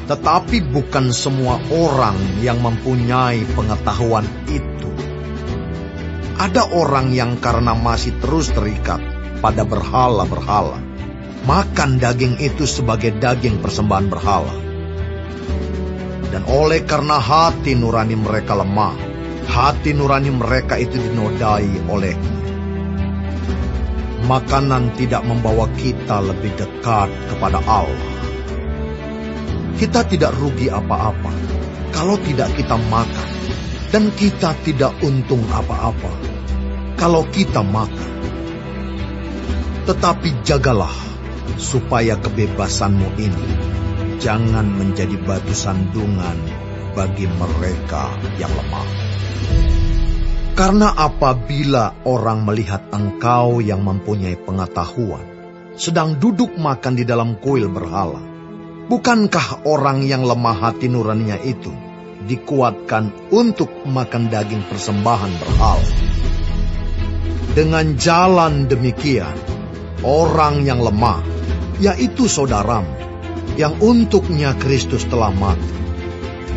Tetapi bukan semua orang yang mempunyai pengetahuan itu. Ada orang yang karena masih terus terikat pada berhala-berhala, makan daging itu sebagai daging persembahan berhala. Dan oleh karena hati nurani mereka lemah, hati nurani mereka itu dinodai olehnya. Makanan tidak membawa kita lebih dekat kepada Allah. Kita tidak rugi apa-apa kalau tidak kita makan, dan kita tidak untung apa-apa kalau kita makan. Tetapi jagalah supaya kebebasanmu ini jangan menjadi batu sandungan bagi mereka yang lemah. Karena apabila orang melihat engkau yang mempunyai pengetahuan sedang duduk makan di dalam kuil berhala, bukankah orang yang lemah hati nuraninya itu dikuatkan untuk makan daging persembahan berhala? Dengan jalan demikian, orang yang lemah, yaitu saudaramu, yang untuknya Kristus telah mati,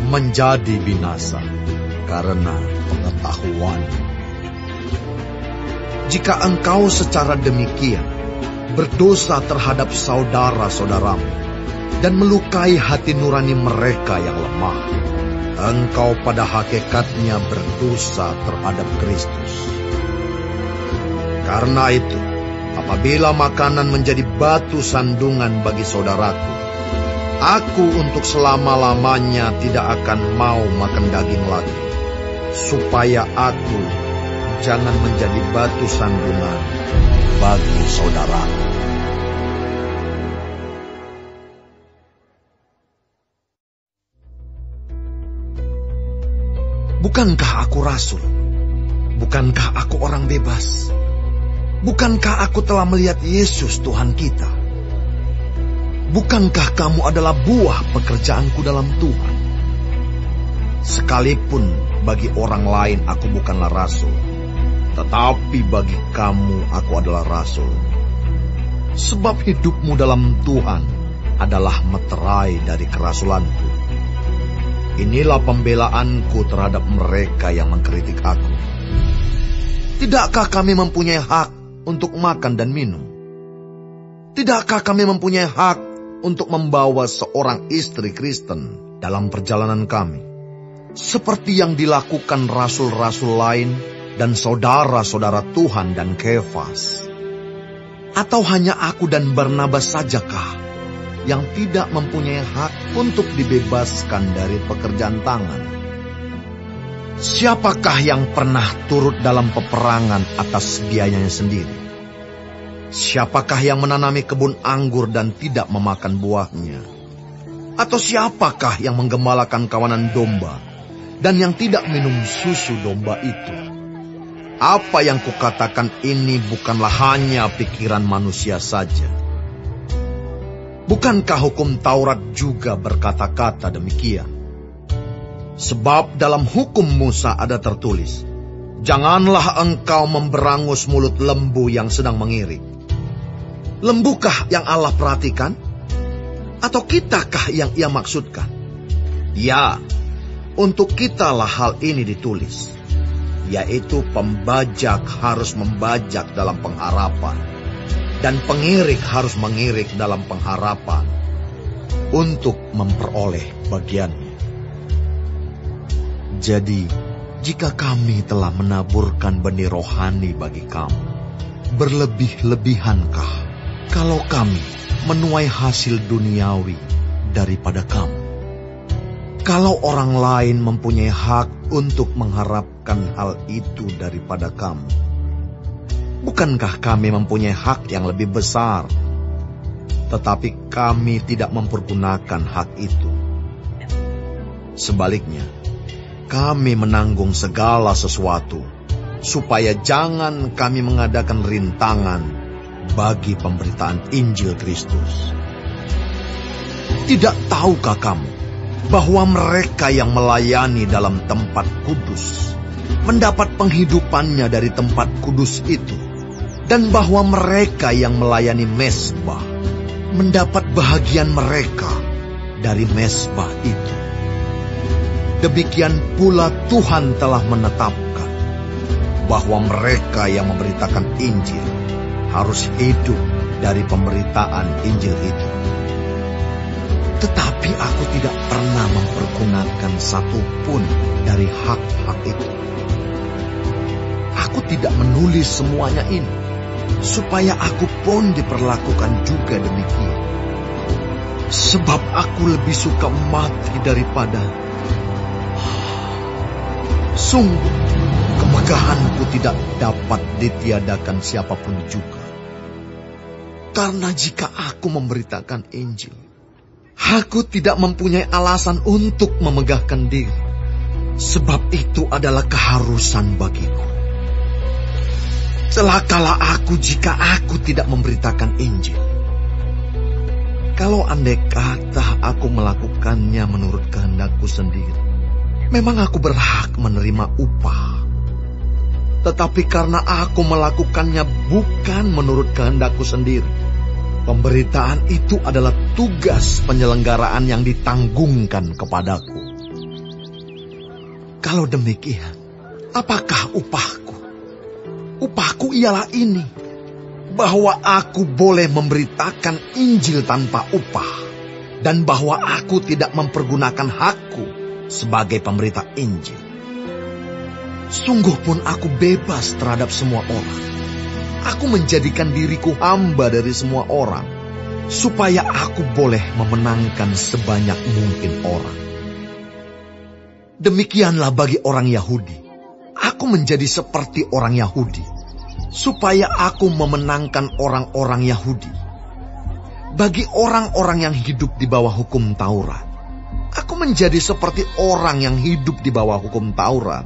menjadi binasa karena pengetahuan. Jika engkau secara demikian berdosa terhadap saudara-saudaramu dan melukai hati nurani mereka yang lemah, engkau pada hakikatnya berdosa terhadap Kristus. Karena itu, apabila makanan menjadi batu sandungan bagi saudaraku, aku untuk selama-lamanya tidak akan mau makan daging lagi, supaya aku jangan menjadi batu sandungan bagi saudaraku. Bukankah aku rasul? Bukankah aku orang bebas? Bukankah aku telah melihat Yesus Tuhan kita? Bukankah kamu adalah buah pekerjaanku dalam Tuhan? Sekalipun bagi orang lain aku bukanlah rasul, tetapi bagi kamu aku adalah rasul. Sebab hidupmu dalam Tuhan adalah meterai dari kerasulanku. Inilah pembelaanku terhadap mereka yang mengkritik aku. Tidakkah kami mempunyai hak untuk makan dan minum? Tidakkah kami mempunyai hak untuk membawa seorang istri Kristen dalam perjalanan kami, seperti yang dilakukan rasul-rasul lain dan saudara-saudara Tuhan dan Kefas? Atau hanya aku dan Barnabas sajakah yang tidak mempunyai hak untuk dibebaskan dari pekerjaan tangan? Siapakah yang pernah turut dalam peperangan atas biayanya sendiri? Siapakah yang menanami kebun anggur dan tidak memakan buahnya? Atau siapakah yang menggembalakan kawanan domba dan yang tidak minum susu domba itu? Apa yang kukatakan ini bukanlah hanya pikiran manusia saja. Bukankah hukum Taurat juga berkata-kata demikian? Sebab dalam hukum Musa ada tertulis, janganlah engkau memberangus mulut lembu yang sedang mengirik. Lembukah yang Allah perhatikan? Atau kitakah yang ia maksudkan? Ya, untuk kitalah hal ini ditulis, yaitu pembajak harus membajak dalam pengharapan, dan pengirik harus mengirik dalam pengharapan untuk memperoleh bagiannya. Jadi, jika kami telah menaburkan benih rohani bagi kamu, berlebih-lebihankah kalau kami menuai hasil duniawi daripada kamu? Kalau orang lain mempunyai hak untuk mengharapkan hal itu daripada kamu, bukankah kami mempunyai hak yang lebih besar? Tetapi kami tidak mempergunakan hak itu. Sebaliknya, kami menanggung segala sesuatu, supaya jangan kami mengadakan rintangan bagi pemberitaan Injil Kristus. Tidak tahukah kamu bahwa mereka yang melayani dalam tempat kudus mendapat penghidupannya dari tempat kudus itu, dan bahwa mereka yang melayani mezbah mendapat bahagian mereka dari mezbah itu? Demikian pula Tuhan telah menetapkan bahwa mereka yang memberitakan Injil harus hidup dari pemberitaan Injil itu. Tetapi aku tidak pernah mempergunakan satupun dari hak-hak itu. Aku tidak menulis semuanya ini, supaya aku pun diperlakukan juga demikian. Sebab aku lebih suka mati daripada... Sungguh, kemegahanku tidak dapat ditiadakan siapapun juga. Karena jika aku memberitakan Injil, aku tidak mempunyai alasan untuk memegahkan diri, sebab itu adalah keharusan bagiku. Celakalah aku jika aku tidak memberitakan Injil. Kalau andai kata aku melakukannya menurut kehendakku sendiri, memang aku berhak menerima upah. tetapi karena aku melakukannya bukan menurut kehendakku sendiri. Pemberitaan itu adalah tugas penyelenggaraan yang ditanggungkan kepadaku. Kalau demikian, apakah upahku? Upahku ialah ini, bahwa aku boleh memberitakan Injil tanpa upah, dan bahwa aku tidak mempergunakan hakku sebagai pemberita Injil. Sungguh pun aku bebas terhadap semua orang. Aku menjadikan diriku hamba dari semua orang, supaya aku boleh memenangkan sebanyak mungkin orang. Demikianlah bagi orang Yahudi. Aku menjadi seperti orang Yahudi, supaya aku memenangkan orang-orang Yahudi. Bagi orang-orang yang hidup di bawah hukum Taurat, aku menjadi seperti orang yang hidup di bawah hukum Taurat.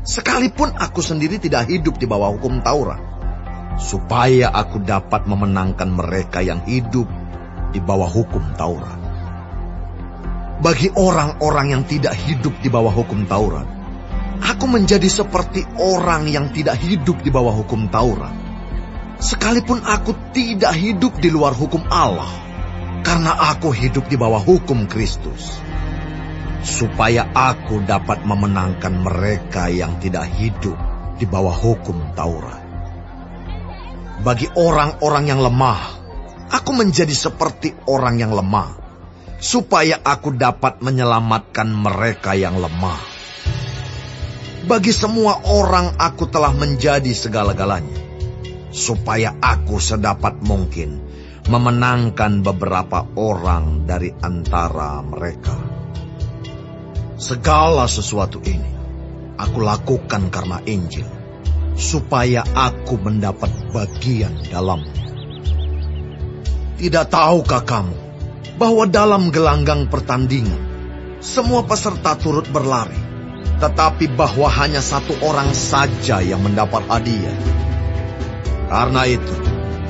Sekalipun aku sendiri tidak hidup di bawah hukum Taurat, supaya aku dapat memenangkan mereka yang hidup di bawah hukum Taurat. Bagi orang-orang yang tidak hidup di bawah hukum Taurat, aku menjadi seperti orang yang tidak hidup di bawah hukum Taurat. Sekalipun aku tidak hidup di luar hukum Allah, karena aku hidup di bawah hukum Kristus, supaya aku dapat memenangkan mereka yang tidak hidup di bawah hukum Taurat. Bagi orang-orang yang lemah, aku menjadi seperti orang yang lemah, supaya aku dapat menyelamatkan mereka yang lemah. Bagi semua orang aku telah menjadi segala-galanya, supaya aku sedapat mungkin memenangkan beberapa orang dari antara mereka. Segala sesuatu ini aku lakukan karena Injil, supaya aku mendapat bagian dalamnya. Tidak tahukah kamu bahwa dalam gelanggang pertandingan semua peserta turut berlari, tetapi bahwa hanya satu orang saja yang mendapat hadiah? Karena itu,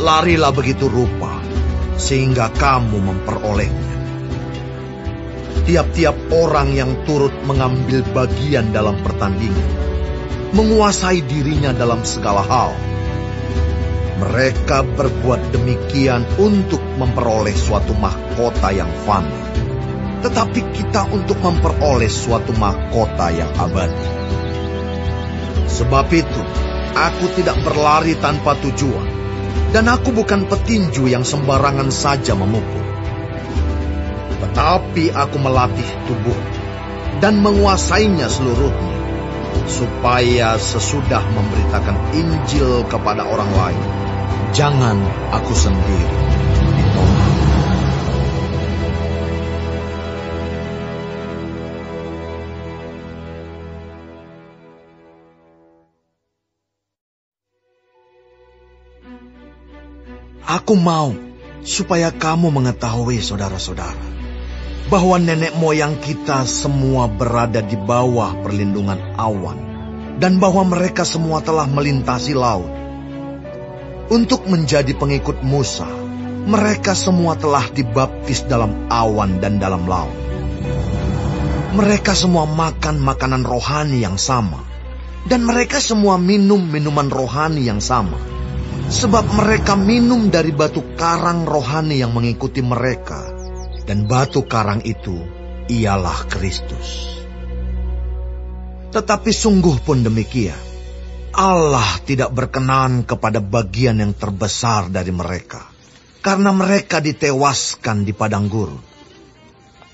larilah begitu rupa, sehingga kamu memperolehnya. Tiap-tiap orang yang turut mengambil bagian dalam pertandingan menguasai dirinya dalam segala hal. Mereka berbuat demikian untuk memperoleh suatu mahkota yang fana, tetapi kita untuk memperoleh suatu mahkota yang abadi. Sebab itu, aku tidak berlari tanpa tujuan, dan aku bukan petinju yang sembarangan saja memukul. Tetapi aku melatih tubuh dan menguasainya seluruhnya, supaya sesudah memberitakan Injil kepada orang lain, jangan aku sendiri ditolak. Aku mau supaya kamu mengetahui, saudara-saudara, bahwa nenek moyang kita semua berada di bawah perlindungan awan, dan bahwa mereka semua telah melintasi laut. Untuk menjadi pengikut Musa, mereka semua telah dibaptis dalam awan dan dalam laut. Mereka semua makan makanan rohani yang sama, dan mereka semua minum minuman rohani yang sama, sebab mereka minum dari batu karang rohani yang mengikuti mereka, dan batu karang itu ialah Kristus. Tetapi sungguh pun demikian, Allah tidak berkenan kepada bagian yang terbesar dari mereka, karena mereka ditewaskan di padang gurun.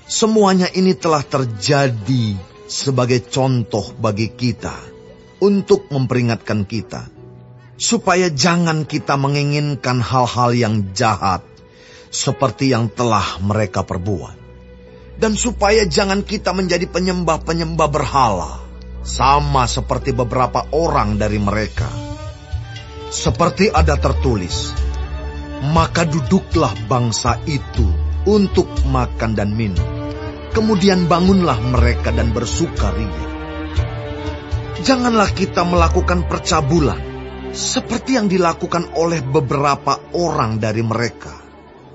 Semuanya ini telah terjadi sebagai contoh bagi kita, untuk memperingatkan kita, supaya jangan kita menginginkan hal-hal yang jahat, seperti yang telah mereka perbuat. Dan supaya jangan kita menjadi penyembah-penyembah berhala, sama seperti beberapa orang dari mereka. Seperti ada tertulis, maka duduklah bangsa itu untuk makan dan minum. Kemudian bangunlah mereka dan bersukaria. Janganlah kita melakukan percabulan, seperti yang dilakukan oleh beberapa orang dari mereka,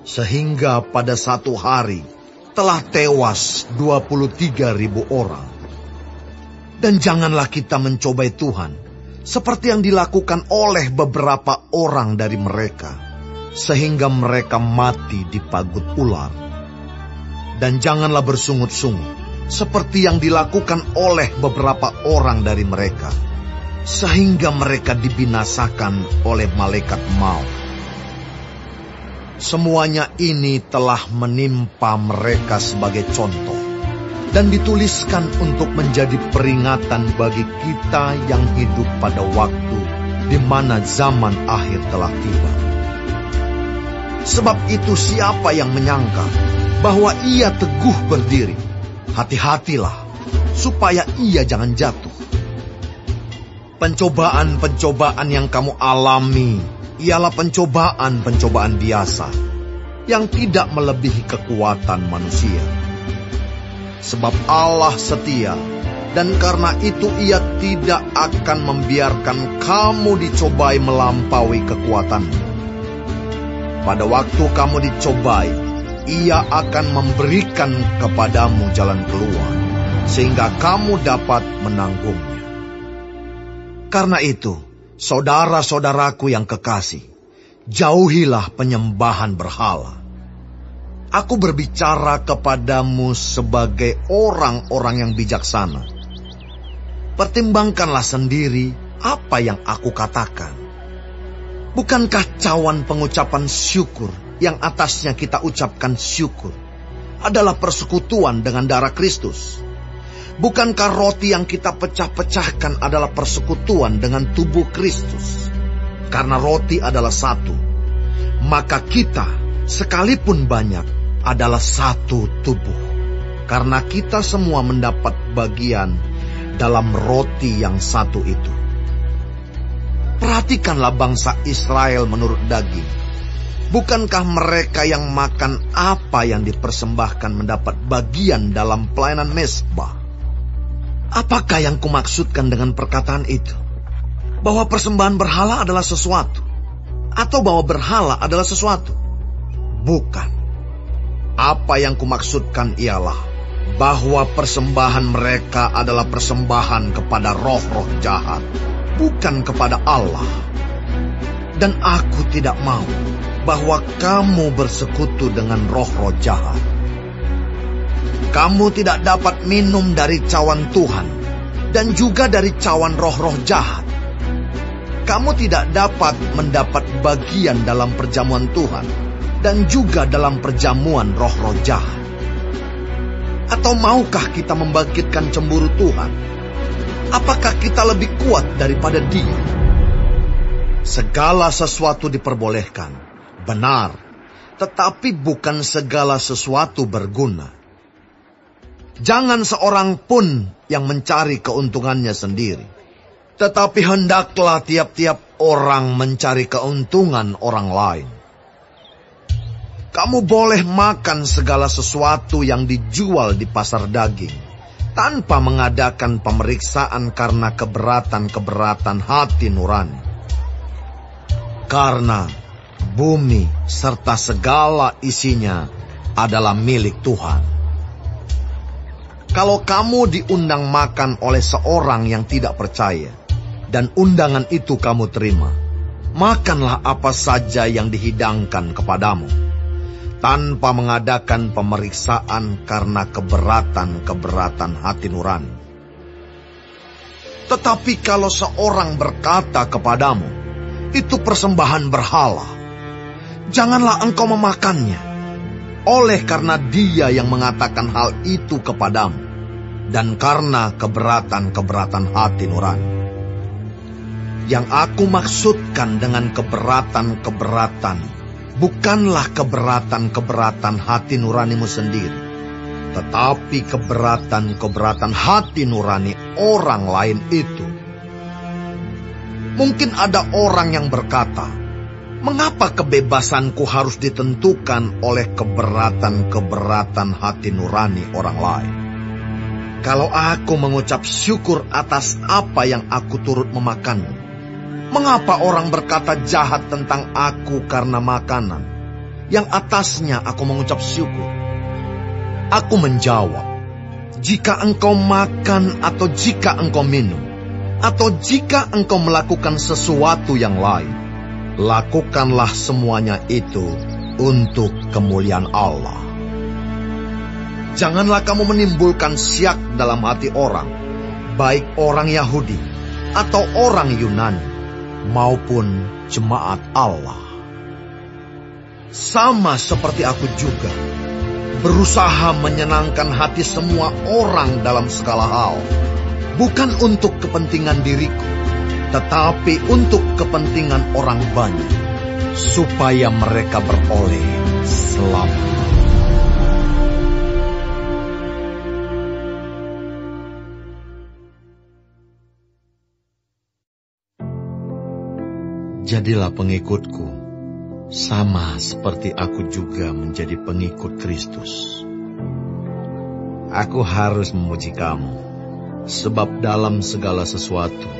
sehingga pada satu hari telah tewas 23.000 orang. Dan janganlah kita mencobai Tuhan, seperti yang dilakukan oleh beberapa orang dari mereka, sehingga mereka mati dipagut ular. Dan janganlah bersungut-sungut, seperti yang dilakukan oleh beberapa orang dari mereka, sehingga mereka dibinasakan oleh malaikat maut. Semuanya ini telah menimpa mereka sebagai contoh, dan dituliskan untuk menjadi peringatan bagi kita yang hidup pada waktu di mana zaman akhir telah tiba. Sebab itu siapa yang menyangka bahwa ia teguh berdiri, hati-hatilah supaya ia jangan jatuh. Pencobaan-pencobaan yang kamu alami ialah pencobaan-pencobaan biasa yang tidak melebihi kekuatan manusia. Sebab Allah setia, dan karena itu Ia tidak akan membiarkan kamu dicobai melampaui kekuatanmu. Pada waktu kamu dicobai, Ia akan memberikan kepadamu jalan keluar, sehingga kamu dapat menanggungnya. Karena itu, saudara-saudaraku yang kekasih, jauhilah penyembahan berhala. Aku berbicara kepadamu sebagai orang-orang yang bijaksana. Pertimbangkanlah sendiri apa yang aku katakan. Bukankah cawan pengucapan syukur yang atasnya kita ucapkan syukur adalah persekutuan dengan darah Kristus? Bukankah roti yang kita pecah-pecahkan adalah persekutuan dengan tubuh Kristus? Karena roti adalah satu, maka kita sekalipun banyak adalah satu tubuh, karena kita semua mendapat bagian dalam roti yang satu itu. Perhatikanlah bangsa Israel menurut daging. Bukankah mereka yang makan apa yang dipersembahkan mendapat bagian dalam pelayanan mezbah? Apakah yang kumaksudkan dengan perkataan itu? Bahwa persembahan berhala adalah sesuatu, atau bahwa berhala adalah sesuatu? Bukan. Apa yang kumaksudkan ialah bahwa persembahan mereka adalah persembahan kepada roh-roh jahat, bukan kepada Allah. Dan aku tidak mau bahwa kamu bersekutu dengan roh-roh jahat. Kamu tidak dapat minum dari cawan Tuhan dan juga dari cawan roh-roh jahat. Kamu tidak dapat mendapat bagian dalam perjamuan Tuhan dan juga dalam perjamuan roh-roh jahat. Atau maukah kita membangkitkan cemburu Tuhan? Apakah kita lebih kuat daripada Dia? Segala sesuatu diperbolehkan, benar, tetapi bukan segala sesuatu berguna. Jangan seorang pun yang mencari keuntungannya sendiri, tetapi hendaklah tiap-tiap orang mencari keuntungan orang lain. Kamu boleh makan segala sesuatu yang dijual di pasar daging, tanpa mengadakan pemeriksaan karena keberatan-keberatan hati nurani. Karena bumi serta segala isinya adalah milik Tuhan. Kalau kamu diundang makan oleh seorang yang tidak percaya, dan undangan itu kamu terima, makanlah apa saja yang dihidangkan kepadamu, tanpa mengadakan pemeriksaan karena keberatan-keberatan hati nurani. Tetapi kalau seorang berkata kepadamu, itu persembahan berhala, janganlah engkau memakannya, oleh karena dia yang mengatakan hal itu kepadamu, dan karena keberatan-keberatan hati nurani. Yang aku maksudkan dengan keberatan-keberatan bukanlah keberatan-keberatan hati nuranimu sendiri, tetapi keberatan-keberatan hati nurani orang lain itu. Mungkin ada orang yang berkata, mengapa kebebasanku harus ditentukan oleh keberatan-keberatan hati nurani orang lain? Kalau aku mengucap syukur atas apa yang aku turut memakannya, mengapa orang berkata jahat tentang aku karena makanan yang atasnya aku mengucap syukur? Aku menjawab, Jika engkau makan atau jika engkau minum, atau jika engkau melakukan sesuatu yang lain, lakukanlah semuanya itu untuk kemuliaan Allah. Janganlah kamu menimbulkan syak dalam hati orang, baik orang Yahudi atau orang Yunani, maupun jemaat Allah. Sama seperti aku juga, berusaha menyenangkan hati semua orang dalam segala hal, bukan untuk kepentingan diriku, tetapi untuk kepentingan orang banyak, supaya mereka beroleh selamat. Jadilah pengikutku, sama seperti aku juga menjadi pengikut Kristus. Aku harus memuji kamu, sebab dalam segala sesuatu,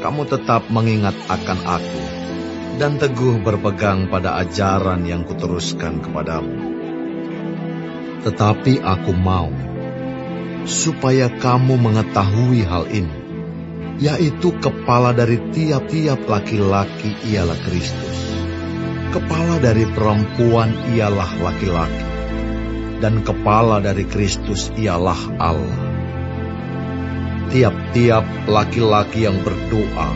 kamu tetap mengingat akan aku, dan teguh berpegang pada ajaran yang kuteruskan kepadamu. Tetapi aku mau, supaya kamu mengetahui hal ini, yaitu kepala dari tiap-tiap laki-laki ialah Kristus. Kepala dari perempuan ialah laki-laki, dan kepala dari Kristus ialah Allah. Tiap-tiap laki-laki yang berdoa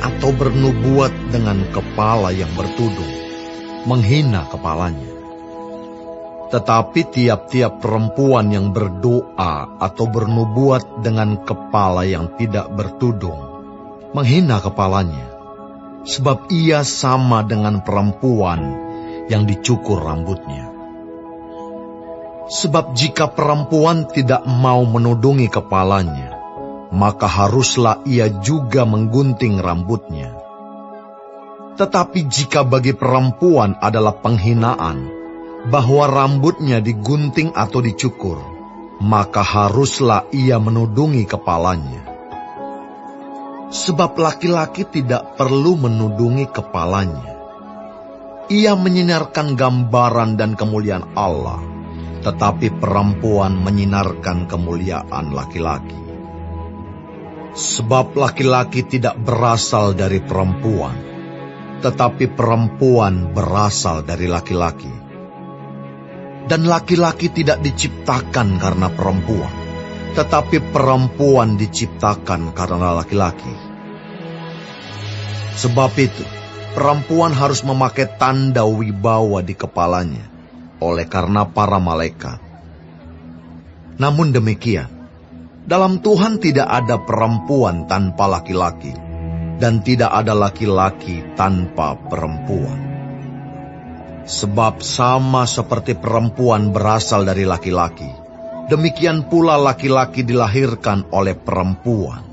atau bernubuat dengan kepala yang bertudung, menghina kepalanya. Tetapi tiap-tiap perempuan yang berdoa atau bernubuat dengan kepala yang tidak bertudung, menghina kepalanya. Sebab ia sama dengan perempuan yang dicukur rambutnya. Sebab jika perempuan tidak mau menudungi kepalanya, maka haruslah ia juga menggunting rambutnya. Tetapi jika bagi perempuan adalah penghinaan bahwa rambutnya digunting atau dicukur, maka haruslah ia menudungi kepalanya. Sebab laki-laki tidak perlu menudungi kepalanya. Ia menyinarkan gambaran dan kemuliaan Allah, tetapi perempuan menyinarkan kemuliaan laki-laki. Sebab laki-laki tidak berasal dari perempuan, tetapi perempuan berasal dari laki-laki. Dan laki-laki tidak diciptakan karena perempuan, tetapi perempuan diciptakan karena laki-laki. Sebab itu, perempuan harus memakai tanda wibawa di kepalanya, oleh karena para malaikat. Namun demikian, dalam Tuhan tidak ada perempuan tanpa laki-laki, dan tidak ada laki-laki tanpa perempuan. Sebab sama seperti perempuan berasal dari laki-laki, demikian pula laki-laki dilahirkan oleh perempuan,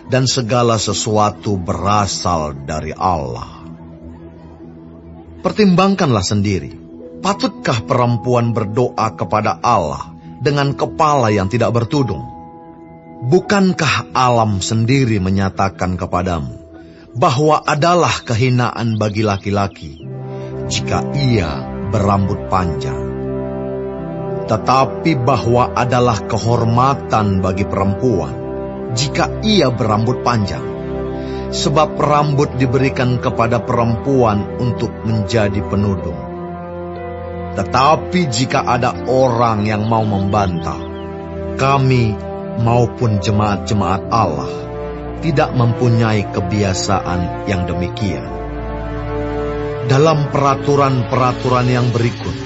dan segala sesuatu berasal dari Allah. Pertimbangkanlah sendiri, patutkah perempuan berdoa kepada Allah dengan kepala yang tidak bertudung? Bukankah alam sendiri menyatakan kepadamu bahwa adalah kehinaan bagi laki-laki jika ia berambut panjang? Tetapi bahwa adalah kehormatan bagi perempuan jika ia berambut panjang. Sebab rambut diberikan kepada perempuan untuk menjadi penudung. Tetapi jika ada orang yang mau membantah, kami maupun jemaat-jemaat Allah tidak mempunyai kebiasaan yang demikian. Dalam peraturan-peraturan yang berikut,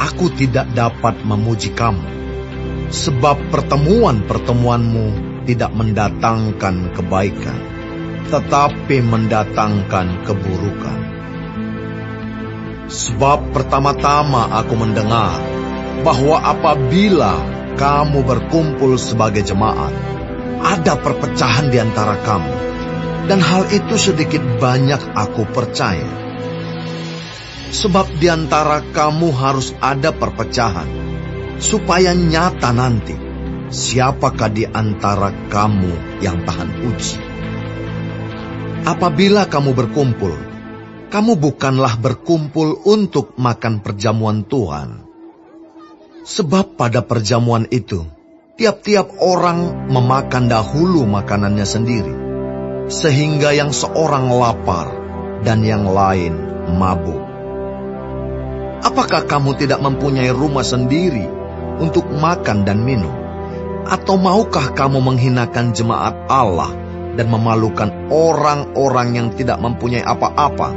aku tidak dapat memuji kamu, sebab pertemuan-pertemuanmu tidak mendatangkan kebaikan, tetapi mendatangkan keburukan. Sebab pertama-tama aku mendengar bahwa apabila kamu berkumpul sebagai jemaat, ada perpecahan di antara kamu, dan hal itu sedikit banyak aku percaya. Sebab di antara kamu harus ada perpecahan, supaya nyata nanti siapakah di antara kamu yang tahan uji. Apabila kamu berkumpul, kamu bukanlah berkumpul untuk makan perjamuan Tuhan. Sebab pada perjamuan itu, tiap-tiap orang memakan dahulu makanannya sendiri, sehingga yang seorang lapar dan yang lain mabuk. Apakah kamu tidak mempunyai rumah sendiri untuk makan dan minum? Atau maukah kamu menghinakan jemaat Allah dan memalukan orang-orang yang tidak mempunyai apa-apa?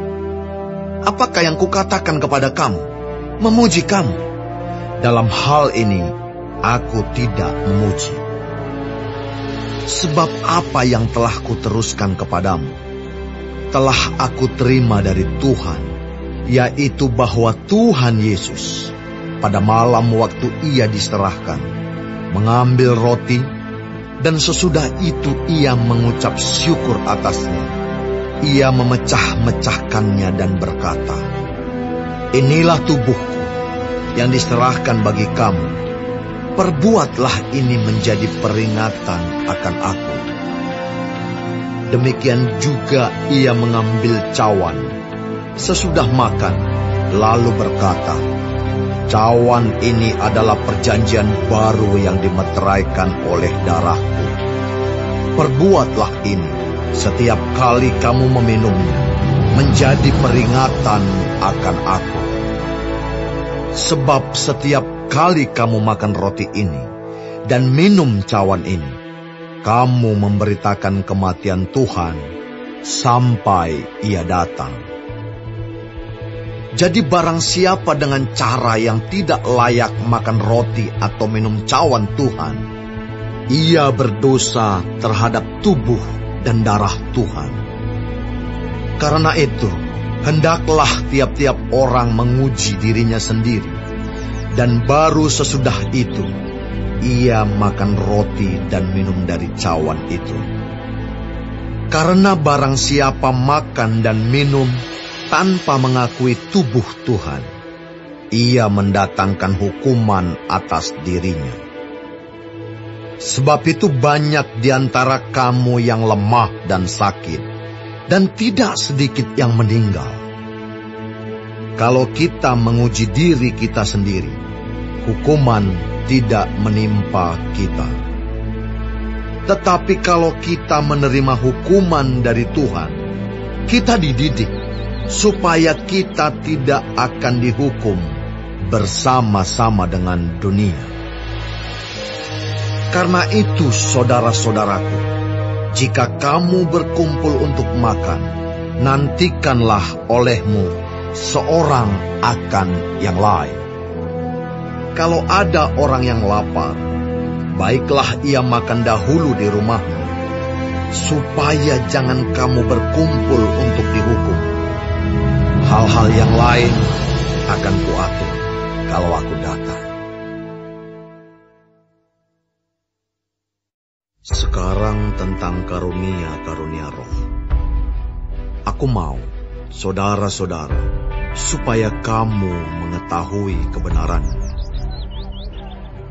Apakah yang kukatakan kepada kamu? Memuji kamu. Dalam hal ini, aku tidak memuji. Sebab apa yang telah kuteruskan kepadamu, telah aku terima dari Tuhan, yaitu bahwa Tuhan Yesus, pada malam waktu ia diserahkan, mengambil roti, dan sesudah itu ia mengucap syukur atasnya. Ia memecah-mecahkannya dan berkata, "Inilah tubuhku yang diserahkan bagi kamu. Perbuatlah ini menjadi peringatan akan aku." Demikian juga ia mengambil cawan sesudah makan, lalu berkata, "Cawan ini adalah perjanjian baru yang dimeteraikan oleh darahku. Perbuatlah ini setiap kali kamu meminumnya, menjadi peringatan akan aku. Sebab setiap kali kamu makan roti ini dan minum cawan ini, kamu memberitakan kematian Tuhan sampai ia datang." Jadi barang siapa dengan cara yang tidak layak makan roti atau minum cawan Tuhan, ia berdosa terhadap tubuh dan darah Tuhan. Karena itu, hendaklah tiap-tiap orang menguji dirinya sendiri, dan baru sesudah itu, ia makan roti dan minum dari cawan itu. Karena barang siapa makan dan minum tanpa mengakui tubuh Tuhan, ia mendatangkan hukuman atas dirinya. Sebab itu banyak di antara kamu yang lemah dan sakit, dan tidak sedikit yang meninggal. Kalau kita menguji diri kita sendiri, hukuman tidak menimpa kita. Tetapi kalau kita menerima hukuman dari Tuhan, kita dididik supaya kita tidak akan dihukum bersama-sama dengan dunia. Karena itu, saudara-saudaraku, jika kamu berkumpul untuk makan, nantikanlah olehmu seorang akan yang lain. Kalau ada orang yang lapar, baiklah ia makan dahulu di rumahmu, supaya jangan kamu berkumpul untuk dihukum. Hal-hal yang lain akan kuatur kalau aku datang. Sekarang tentang karunia-karunia roh. Aku mau, saudara-saudara, supaya kamu mengetahui kebenarannya.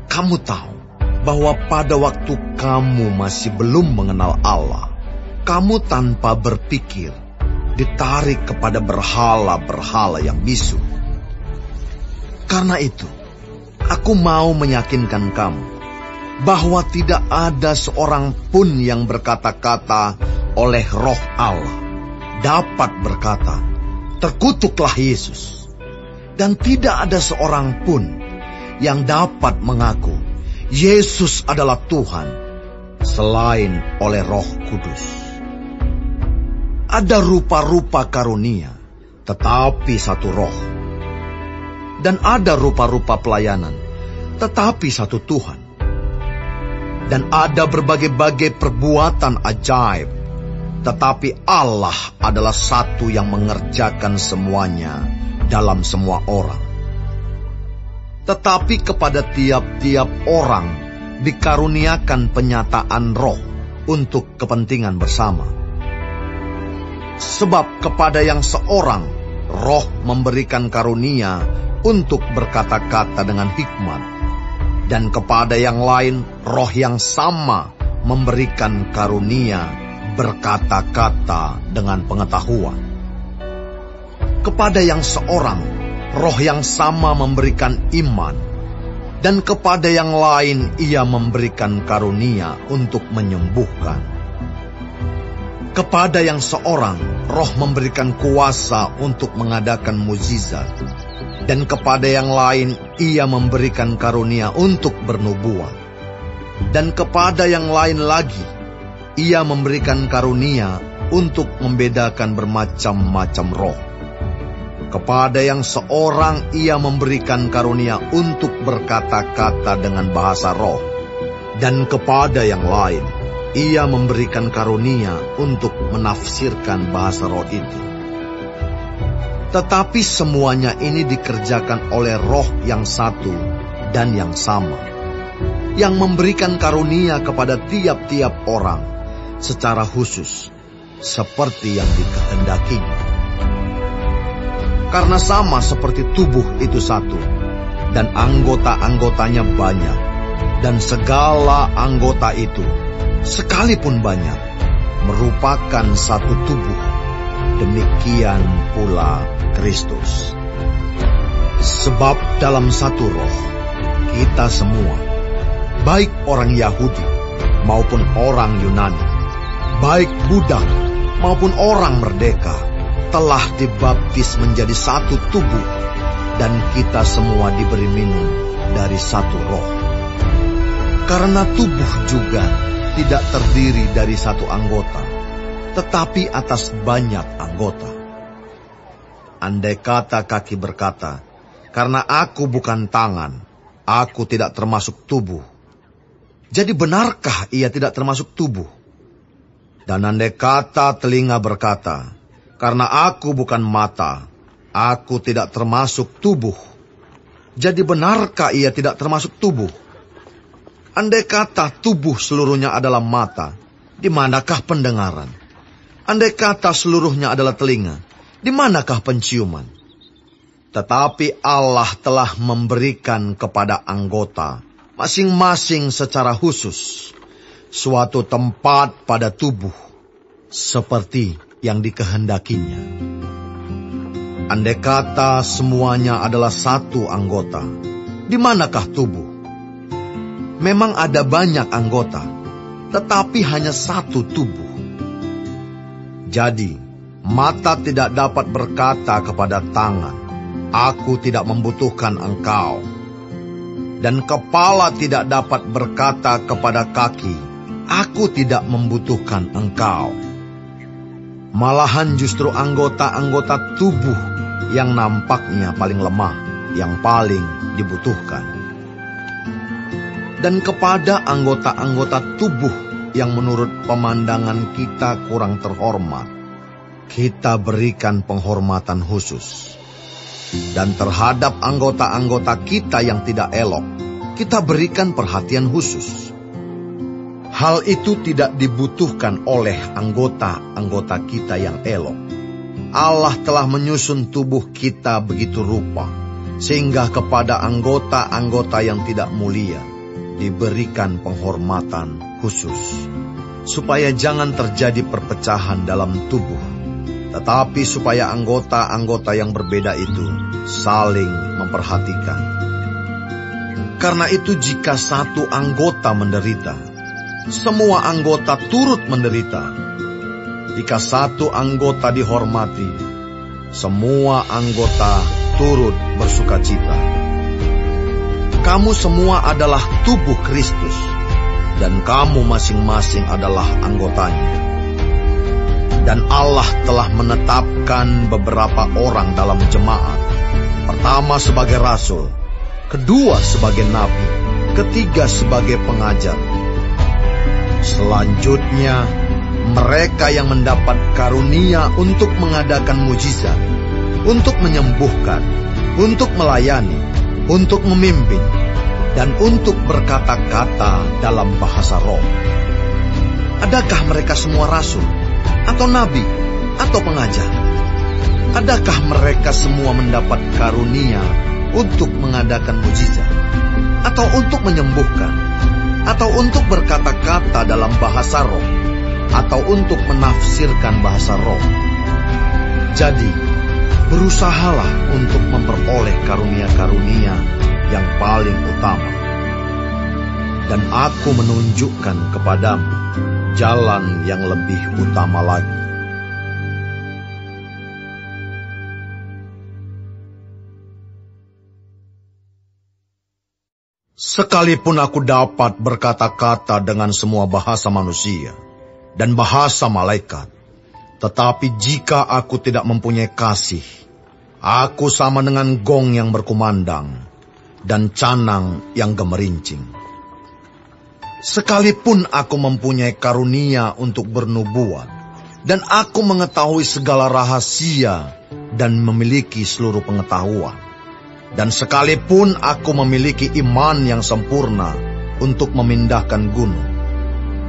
Kamu tahu bahwa pada waktu kamu masih belum mengenal Allah, kamu tanpa berpikir ditarik kepada berhala-berhala yang bisu. Karena itu, aku mau meyakinkan kamu bahwa tidak ada seorang pun yang berkata-kata oleh Roh Allah dapat berkata, "Terkutuklah Yesus." Dan tidak ada seorang pun yang dapat mengaku Yesus adalah Tuhan selain oleh Roh Kudus. Ada rupa-rupa karunia, tetapi satu roh. Dan ada rupa-rupa pelayanan, tetapi satu Tuhan. Dan ada berbagai-bagai perbuatan ajaib, tetapi Allah adalah satu yang mengerjakan semuanya dalam semua orang. Tetapi kepada tiap-tiap orang dikaruniakan penyataan roh untuk kepentingan bersama. Sebab kepada yang seorang, roh memberikan karunia untuk berkata-kata dengan hikmat, dan kepada yang lain, roh yang sama memberikan karunia berkata-kata dengan pengetahuan. Kepada yang seorang, roh yang sama memberikan iman, Dan kepada yang lain ia memberikan karunia untuk menyembuhkan. Kepada yang seorang, Roh memberikan kuasa untuk mengadakan mukjizat. Dan kepada yang lain ia memberikan karunia untuk bernubuat. Dan kepada yang lain lagi ia memberikan karunia untuk membedakan bermacam-macam roh. Kepada yang seorang ia memberikan karunia untuk berkata-kata dengan bahasa roh. Dan kepada yang lain ia memberikan karunia untuk menafsirkan bahasa roh itu. Tetapi semuanya ini dikerjakan oleh Roh yang satu dan yang sama, yang memberikan karunia kepada tiap-tiap orang secara khusus, seperti yang dikehendakinya. Karena sama seperti tubuh itu satu, dan anggota-anggotanya banyak, dan segala anggota itu, sekalipun banyak, merupakan satu tubuh. Demikian pula Kristus. Sebab dalam satu roh, kita semua, baik orang Yahudi maupun orang Yunani, baik budak maupun orang merdeka, telah dibaptis menjadi satu tubuh, dan kita semua diberi minum dari satu roh. Karena tubuh juga tidak terdiri dari satu anggota, tetapi atas banyak anggota. Andai kata kaki berkata, "Karena aku bukan tangan, aku tidak termasuk tubuh." Jadi benarkah ia tidak termasuk tubuh? Dan andai kata telinga berkata, "Karena aku bukan mata, aku tidak termasuk tubuh." Jadi benarkah ia tidak termasuk tubuh? Andai kata tubuh seluruhnya adalah mata, di manakah pendengaran? Andai kata seluruhnya adalah telinga, di manakah penciuman? Tetapi Allah telah memberikan kepada anggota, masing-masing secara khusus, suatu tempat pada tubuh, seperti yang dikehendakinya. Andai kata semuanya adalah satu anggota, di manakah tubuh? Memang ada banyak anggota, tetapi hanya satu tubuh. Jadi, mata tidak dapat berkata kepada tangan, "Aku tidak membutuhkan engkau." Dan kepala tidak dapat berkata kepada kaki, "Aku tidak membutuhkan engkau." Malahan justru anggota-anggota tubuh yang nampaknya paling lemah, yang paling dibutuhkan. Dan kepada anggota-anggota tubuh yang menurut pemandangan kita kurang terhormat, kita berikan penghormatan khusus. Dan terhadap anggota-anggota kita yang tidak elok, kita berikan perhatian khusus. Hal itu tidak dibutuhkan oleh anggota-anggota kita yang elok. Allah telah menyusun tubuh kita begitu rupa, sehingga kepada anggota-anggota yang tidak mulia diberikan penghormatan khusus, supaya jangan terjadi perpecahan dalam tubuh, tetapi supaya anggota-anggota yang berbeda itu saling memperhatikan. Karena itu jika satu anggota menderita, semua anggota turut menderita. Jika satu anggota dihormati, semua anggota turut bersukacita. Kamu semua adalah tubuh Kristus, dan kamu masing-masing adalah anggotanya. Dan Allah telah menetapkan beberapa orang dalam jemaat. Pertama sebagai rasul, kedua sebagai nabi, ketiga sebagai pengajar. Selanjutnya, mereka yang mendapat karunia untuk mengadakan mukjizat, untuk menyembuhkan, untuk melayani, untuk memimpin, dan untuk berkata-kata dalam bahasa roh. Adakah mereka semua rasul, atau nabi, atau pengajar? Adakah mereka semua mendapat karunia untuk mengadakan mukjizat, atau untuk menyembuhkan, atau untuk berkata-kata dalam bahasa roh, atau untuk menafsirkan bahasa roh? Jadi, berusahalah untuk memperoleh karunia-karunia yang paling paling utama. Dan aku menunjukkan kepadamu jalan yang lebih utama lagi. Sekalipun aku dapat berkata-kata dengan semua bahasa manusia dan bahasa malaikat, tetapi jika aku tidak mempunyai kasih, aku sama dengan gong yang berkumandang dan canang yang gemerincing. Sekalipun aku mempunyai karunia untuk bernubuat, dan aku mengetahui segala rahasia dan memiliki seluruh pengetahuan, dan sekalipun aku memiliki iman yang sempurna untuk memindahkan gunung,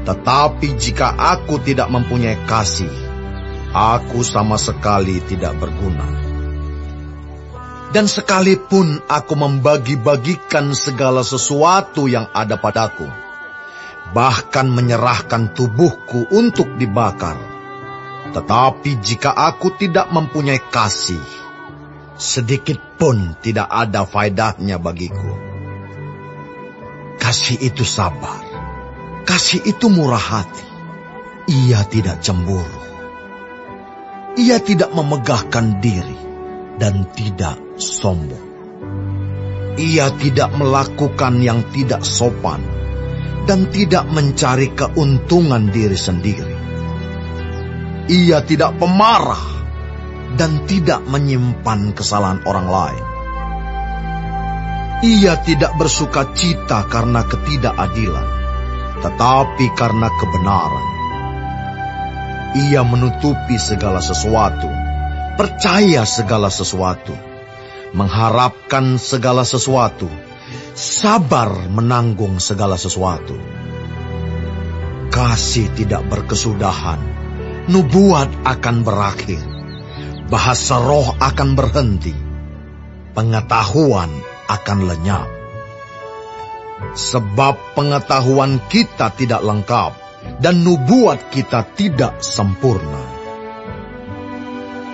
tetapi jika aku tidak mempunyai kasih, aku sama sekali tidak berguna. Dan sekalipun aku membagi-bagikan segala sesuatu yang ada padaku, bahkan menyerahkan tubuhku untuk dibakar, tetapi jika aku tidak mempunyai kasih, sedikit pun tidak ada faedahnya bagiku. Kasih itu sabar, kasih itu murah hati, ia tidak cemburu, ia tidak memegahkan diri dan tidak sombong. Ia tidak melakukan yang tidak sopan dan tidak mencari keuntungan diri sendiri. Ia tidak pemarah dan tidak menyimpan kesalahan orang lain. Ia tidak bersuka cita karena ketidakadilan, tetapi karena kebenaran. Ia menutupi segala sesuatu, percaya segala sesuatu, mengharapkan segala sesuatu, sabar menanggung segala sesuatu. Kasih tidak berkesudahan, nubuat akan berakhir, bahasa roh akan berhenti, pengetahuan akan lenyap. Sebab pengetahuan kita tidak lengkap dan nubuat kita tidak sempurna.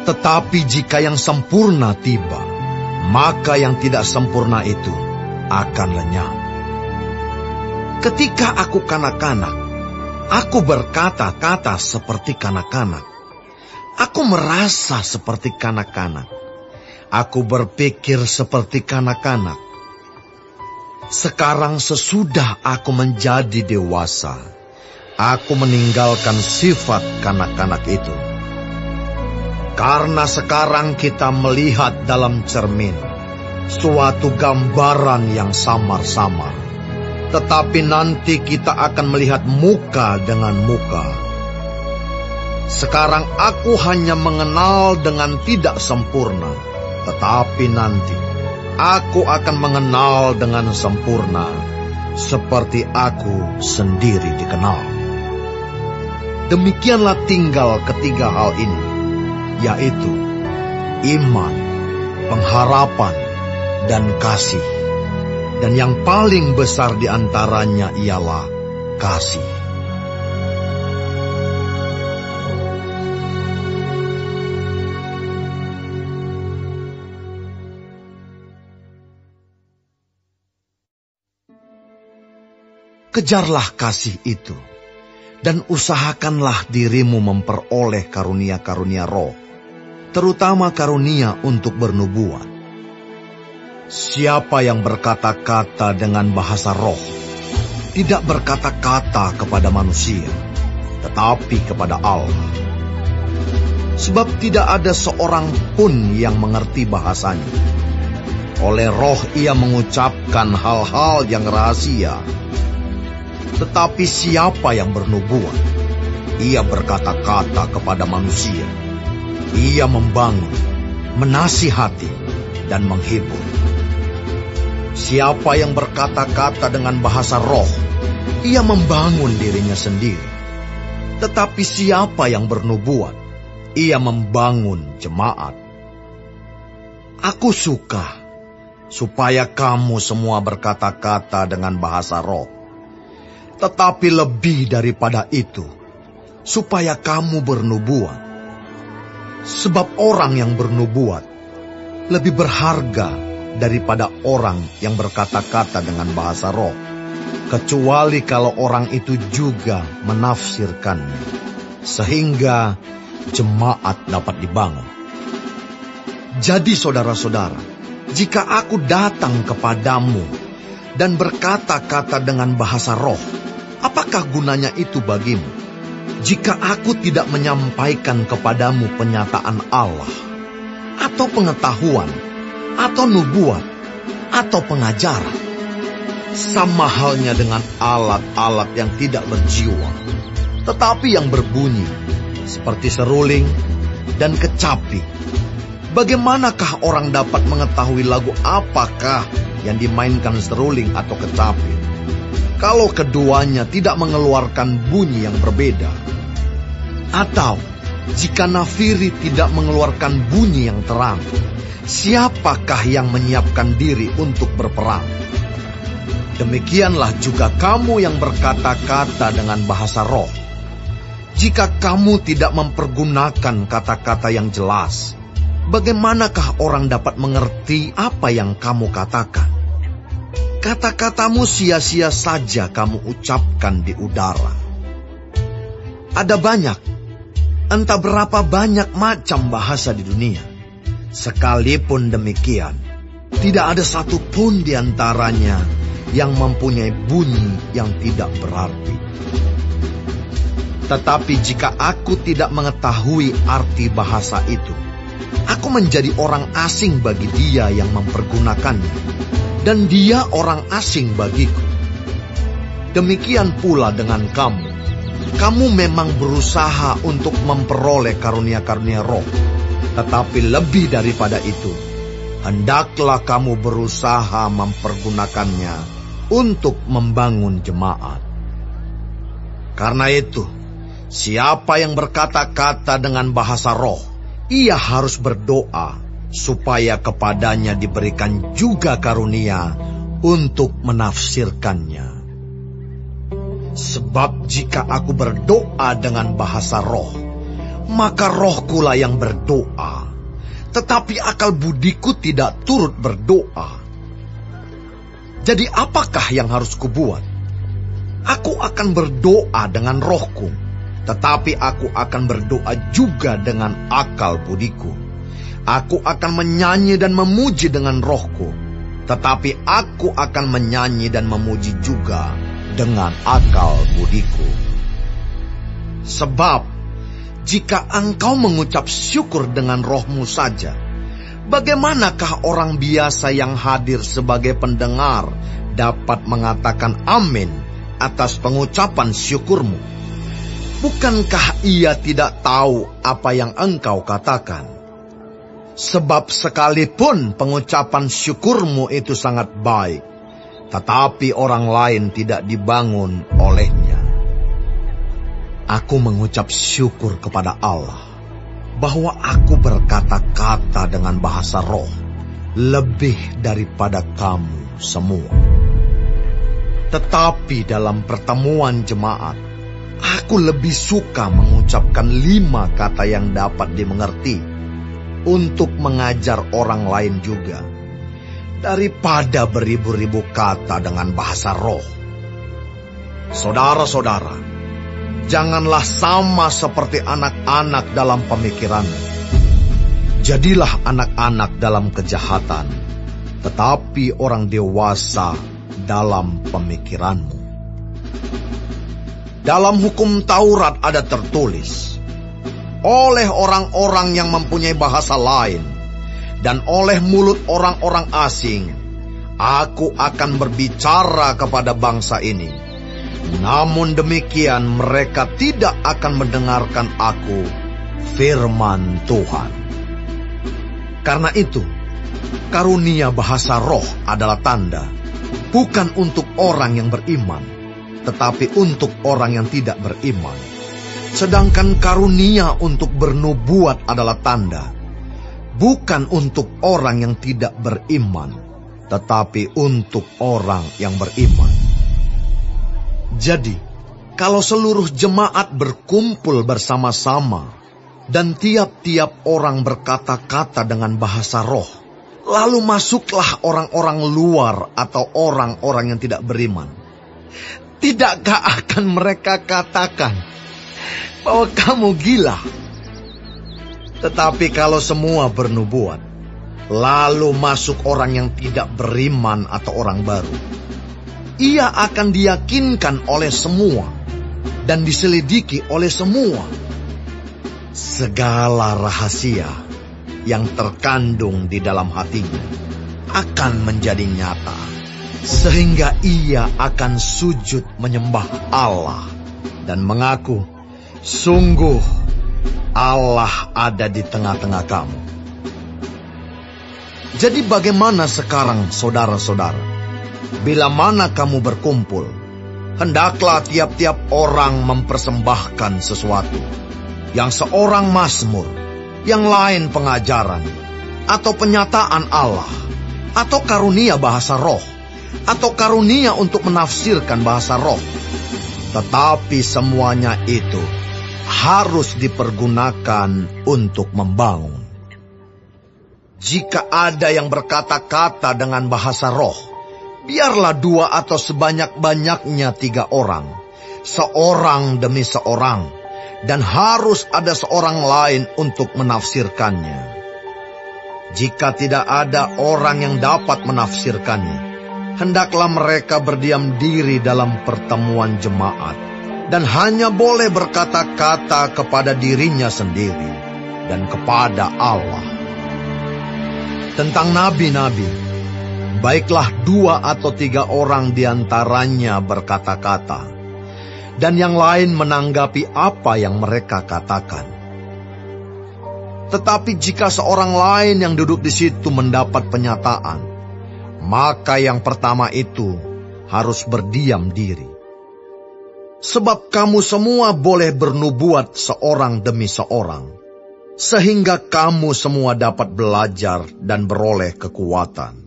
Tetapi jika yang sempurna tiba, maka yang tidak sempurna itu akan lenyap. Ketika aku kanak-kanak, aku berkata-kata seperti kanak-kanak. Aku merasa seperti kanak-kanak. Aku berpikir seperti kanak-kanak. Sekarang sesudah aku menjadi dewasa, aku meninggalkan sifat kanak-kanak itu. Karena sekarang kita melihat dalam cermin suatu gambaran yang samar-samar, tetapi nanti kita akan melihat muka dengan muka. Sekarang aku hanya mengenal dengan tidak sempurna, tetapi nanti aku akan mengenal dengan sempurna, seperti aku sendiri dikenal. Demikianlah tinggal ketiga hal ini, yaitu iman, pengharapan, dan kasih. Dan yang paling besar di antaranya ialah kasih. Kejarlah kasih itu, dan usahakanlah dirimu memperoleh karunia-karunia roh, terutama karunia untuk bernubuat. Siapa yang berkata-kata dengan bahasa roh, tidak berkata-kata kepada manusia, tetapi kepada Allah. Sebab tidak ada seorang pun yang mengerti bahasanya. Oleh roh ia mengucapkan hal-hal yang rahasia. Tetapi siapa yang bernubuat, ia berkata-kata kepada manusia. Ia membangun, menasihati, dan menghibur. Siapa yang berkata-kata dengan bahasa roh, ia membangun dirinya sendiri. Tetapi siapa yang bernubuat, ia membangun jemaat. Aku suka supaya kamu semua berkata-kata dengan bahasa roh. Tetapi lebih daripada itu, supaya kamu bernubuat. Sebab orang yang bernubuat lebih berharga daripada orang yang berkata-kata dengan bahasa roh, kecuali kalau orang itu juga menafsirkannya, sehingga jemaat dapat dibangun. Jadi saudara-saudara, jika aku datang kepadamu dan berkata-kata dengan bahasa roh, apakah gunanya itu bagimu? Jika aku tidak menyampaikan kepadamu penyataan Allah, atau pengetahuan, atau nubuat, atau pengajaran, sama halnya dengan alat-alat yang tidak berjiwa, tetapi yang berbunyi, seperti seruling dan kecapi. Bagaimanakah orang dapat mengetahui lagu apakah yang dimainkan seruling atau kecapi, kalau keduanya tidak mengeluarkan bunyi yang berbeda? Atau jika nafiri tidak mengeluarkan bunyi yang terang, siapakah yang menyiapkan diri untuk berperang? Demikianlah juga kamu yang berkata-kata dengan bahasa roh. Jika kamu tidak mempergunakan kata-kata yang jelas, bagaimanakah orang dapat mengerti apa yang kamu katakan? Kata-katamu sia-sia saja kamu ucapkan di udara. Ada banyak, entah berapa banyak macam bahasa di dunia. Sekalipun demikian, tidak ada satupun di antaranya yang mempunyai bunyi yang tidak berarti. Tetapi jika aku tidak mengetahui arti bahasa itu, aku menjadi orang asing bagi dia yang mempergunakannya, dan dia orang asing bagiku. Demikian pula dengan kamu. Kamu memang berusaha untuk memperoleh karunia-karunia roh, tetapi lebih daripada itu, hendaklah kamu berusaha mempergunakannya untuk membangun jemaat. Karena itu, siapa yang berkata-kata dengan bahasa roh, ia harus berdoa supaya kepadanya diberikan juga karunia untuk menafsirkannya. Sebab jika aku berdoa dengan bahasa roh, maka rohkulah yang berdoa, tetapi akal budiku tidak turut berdoa. Jadi apakah yang harus kubuat? Aku akan berdoa dengan rohku, tetapi aku akan berdoa juga dengan akal budiku. Aku akan menyanyi dan memuji dengan rohku, tetapi aku akan menyanyi dan memuji juga dengan akal budiku. Sebab jika engkau mengucap syukur dengan rohmu saja, bagaimanakah orang biasa yang hadir sebagai pendengar dapat mengatakan amin atas pengucapan syukurmu? Bukankah ia tidak tahu apa yang engkau katakan? Sebab sekalipun pengucapan syukurmu itu sangat baik, tetapi orang lain tidak dibangun olehnya. Aku mengucap syukur kepada Allah bahwa aku berkata-kata dengan bahasa roh lebih daripada kamu semua. Tetapi dalam pertemuan jemaat, aku lebih suka mengucapkan 5 kata yang dapat dimengerti untuk mengajar orang lain juga, daripada beribu-ribu kata dengan bahasa roh. Saudara-saudara, janganlah sama seperti anak-anak dalam pemikiranmu. Jadilah anak-anak dalam kejahatan, tetapi orang dewasa dalam pemikiranmu. Dalam hukum Taurat ada tertulis, oleh orang-orang yang mempunyai bahasa lain dan oleh mulut orang-orang asing, aku akan berbicara kepada bangsa ini. Namun demikian mereka tidak akan mendengarkan aku, firman Tuhan. Karena itu, karunia bahasa roh adalah tanda, bukan untuk orang yang beriman, tetapi untuk orang yang tidak beriman. Sedangkan karunia untuk bernubuat adalah tanda, bukan untuk orang yang tidak beriman, tetapi untuk orang yang beriman. Jadi, kalau seluruh jemaat berkumpul bersama-sama, dan tiap-tiap orang berkata-kata dengan bahasa roh, Lalu masuklah orang-orang luar atau orang-orang yang tidak beriman. Tidakkah akan mereka katakan bahwa kamu gila? Tetapi kalau semua bernubuat, lalu masuk orang yang tidak beriman atau orang baru, ia akan diyakinkan oleh semua dan diselidiki oleh semua. Segala rahasia yang terkandung di dalam hatinya akan menjadi nyata, sehingga ia akan sujud menyembah Allah dan mengaku, sungguh Allah ada di tengah-tengah kamu. Jadi bagaimana sekarang saudara-saudara? Bila mana kamu berkumpul, hendaklah tiap-tiap orang mempersembahkan sesuatu. Yang seorang mazmur, yang lain pengajaran, atau penyataan Allah, atau karunia bahasa roh, atau karunia untuk menafsirkan bahasa roh. Tetapi semuanya itu harus dipergunakan untuk membangun. Jika ada yang berkata-kata dengan bahasa roh, biarlah 2 atau sebanyak-banyaknya 3 orang, seorang demi seorang, dan harus ada seorang lain untuk menafsirkannya. Jika tidak ada orang yang dapat menafsirkannya, hendaklah mereka berdiam diri dalam pertemuan jemaat, dan hanya boleh berkata-kata kepada dirinya sendiri dan kepada Allah. Tentang nabi-nabi, baiklah 2 atau 3 orang diantaranya berkata-kata, dan yang lain menanggapi apa yang mereka katakan. Tetapi jika seorang lain yang duduk di situ mendapat penyataan, maka yang pertama itu harus berdiam diri. Sebab kamu semua boleh bernubuat seorang demi seorang, sehingga kamu semua dapat belajar dan beroleh kekuatan.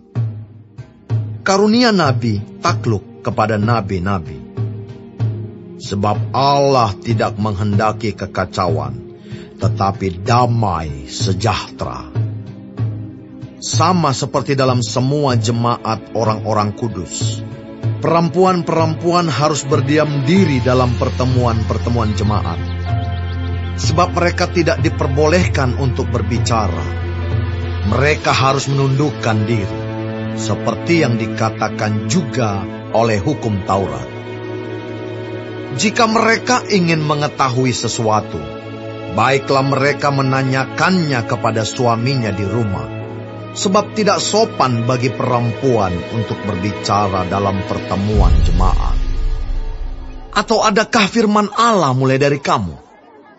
Karunia nabi takluk kepada nabi-nabi. Sebab Allah tidak menghendaki kekacauan, tetapi damai sejahtera. Sama seperti dalam semua jemaat orang-orang kudus, perempuan-perempuan harus berdiam diri dalam pertemuan-pertemuan jemaat. Sebab mereka tidak diperbolehkan untuk berbicara. Mereka harus menundukkan diri, seperti yang dikatakan juga oleh hukum Taurat. Jika mereka ingin mengetahui sesuatu, baiklah mereka menanyakannya kepada suaminya di rumah, sebab tidak sopan bagi perempuan untuk berbicara dalam pertemuan jemaat. Atau adakah firman Allah mulai dari kamu?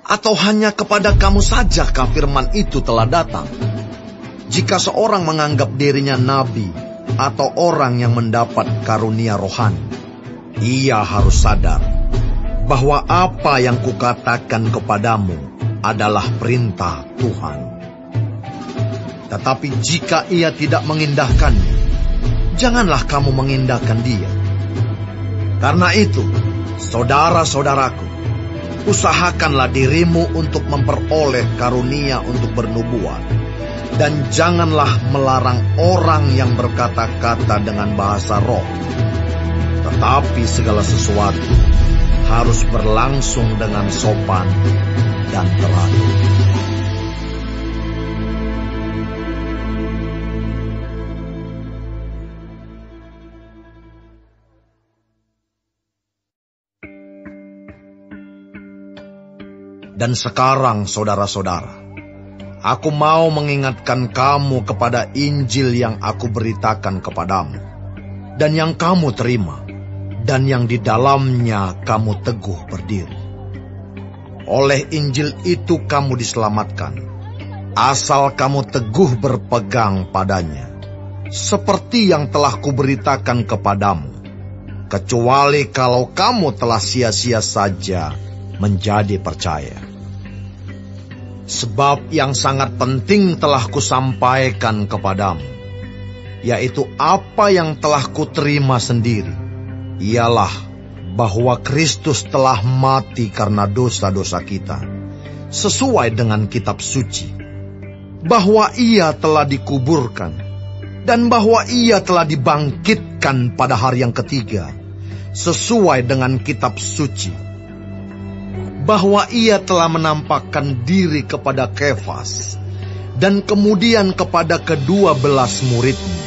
Atau hanya kepada kamu sajakah firman itu telah datang? Jika seorang menganggap dirinya nabi atau orang yang mendapat karunia rohani, ia harus sadar bahwa apa yang kukatakan kepadamu adalah perintah Tuhan. Tetapi jika ia tidak mengindahkannya, janganlah kamu mengindahkan dia. Karena itu, saudara-saudaraku, usahakanlah dirimu untuk memperoleh karunia untuk bernubuat, dan janganlah melarang orang yang berkata-kata dengan bahasa roh. Tetapi segala sesuatu harus berlangsung dengan sopan dan teratur. Dan sekarang, saudara-saudara, aku mau mengingatkan kamu kepada Injil yang aku beritakan kepadamu, dan yang kamu terima, dan yang di dalamnya kamu teguh berdiri. Oleh Injil itu kamu diselamatkan, asal kamu teguh berpegang padanya, seperti yang telah kuberitakan kepadamu, kecuali kalau kamu telah sia-sia saja menjadi percaya. Sebab yang sangat penting telah kusampaikan kepadamu, yaitu apa yang telah kuterima sendiri, ialah bahwa Kristus telah mati karena dosa-dosa kita, sesuai dengan kitab suci, bahwa ia telah dikuburkan, dan bahwa ia telah dibangkitkan pada hari yang ketiga, sesuai dengan kitab suci. Bahwa ia telah menampakkan diri kepada Kefas, dan kemudian kepada ke-12 muridnya.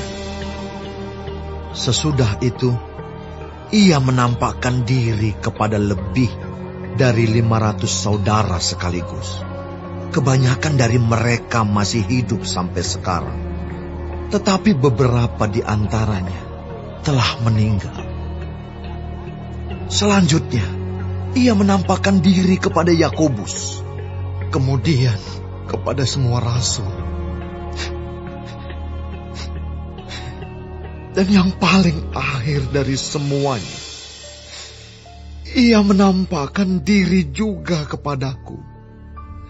Sesudah itu, ia menampakkan diri kepada lebih dari 500 saudara sekaligus. Kebanyakan dari mereka masih hidup sampai sekarang. Tetapi beberapa di antaranya telah meninggal. Selanjutnya, ia menampakkan diri kepada Yakobus, kemudian kepada semua rasul. Dan yang paling akhir dari semuanya, ia menampakkan diri juga kepadaku,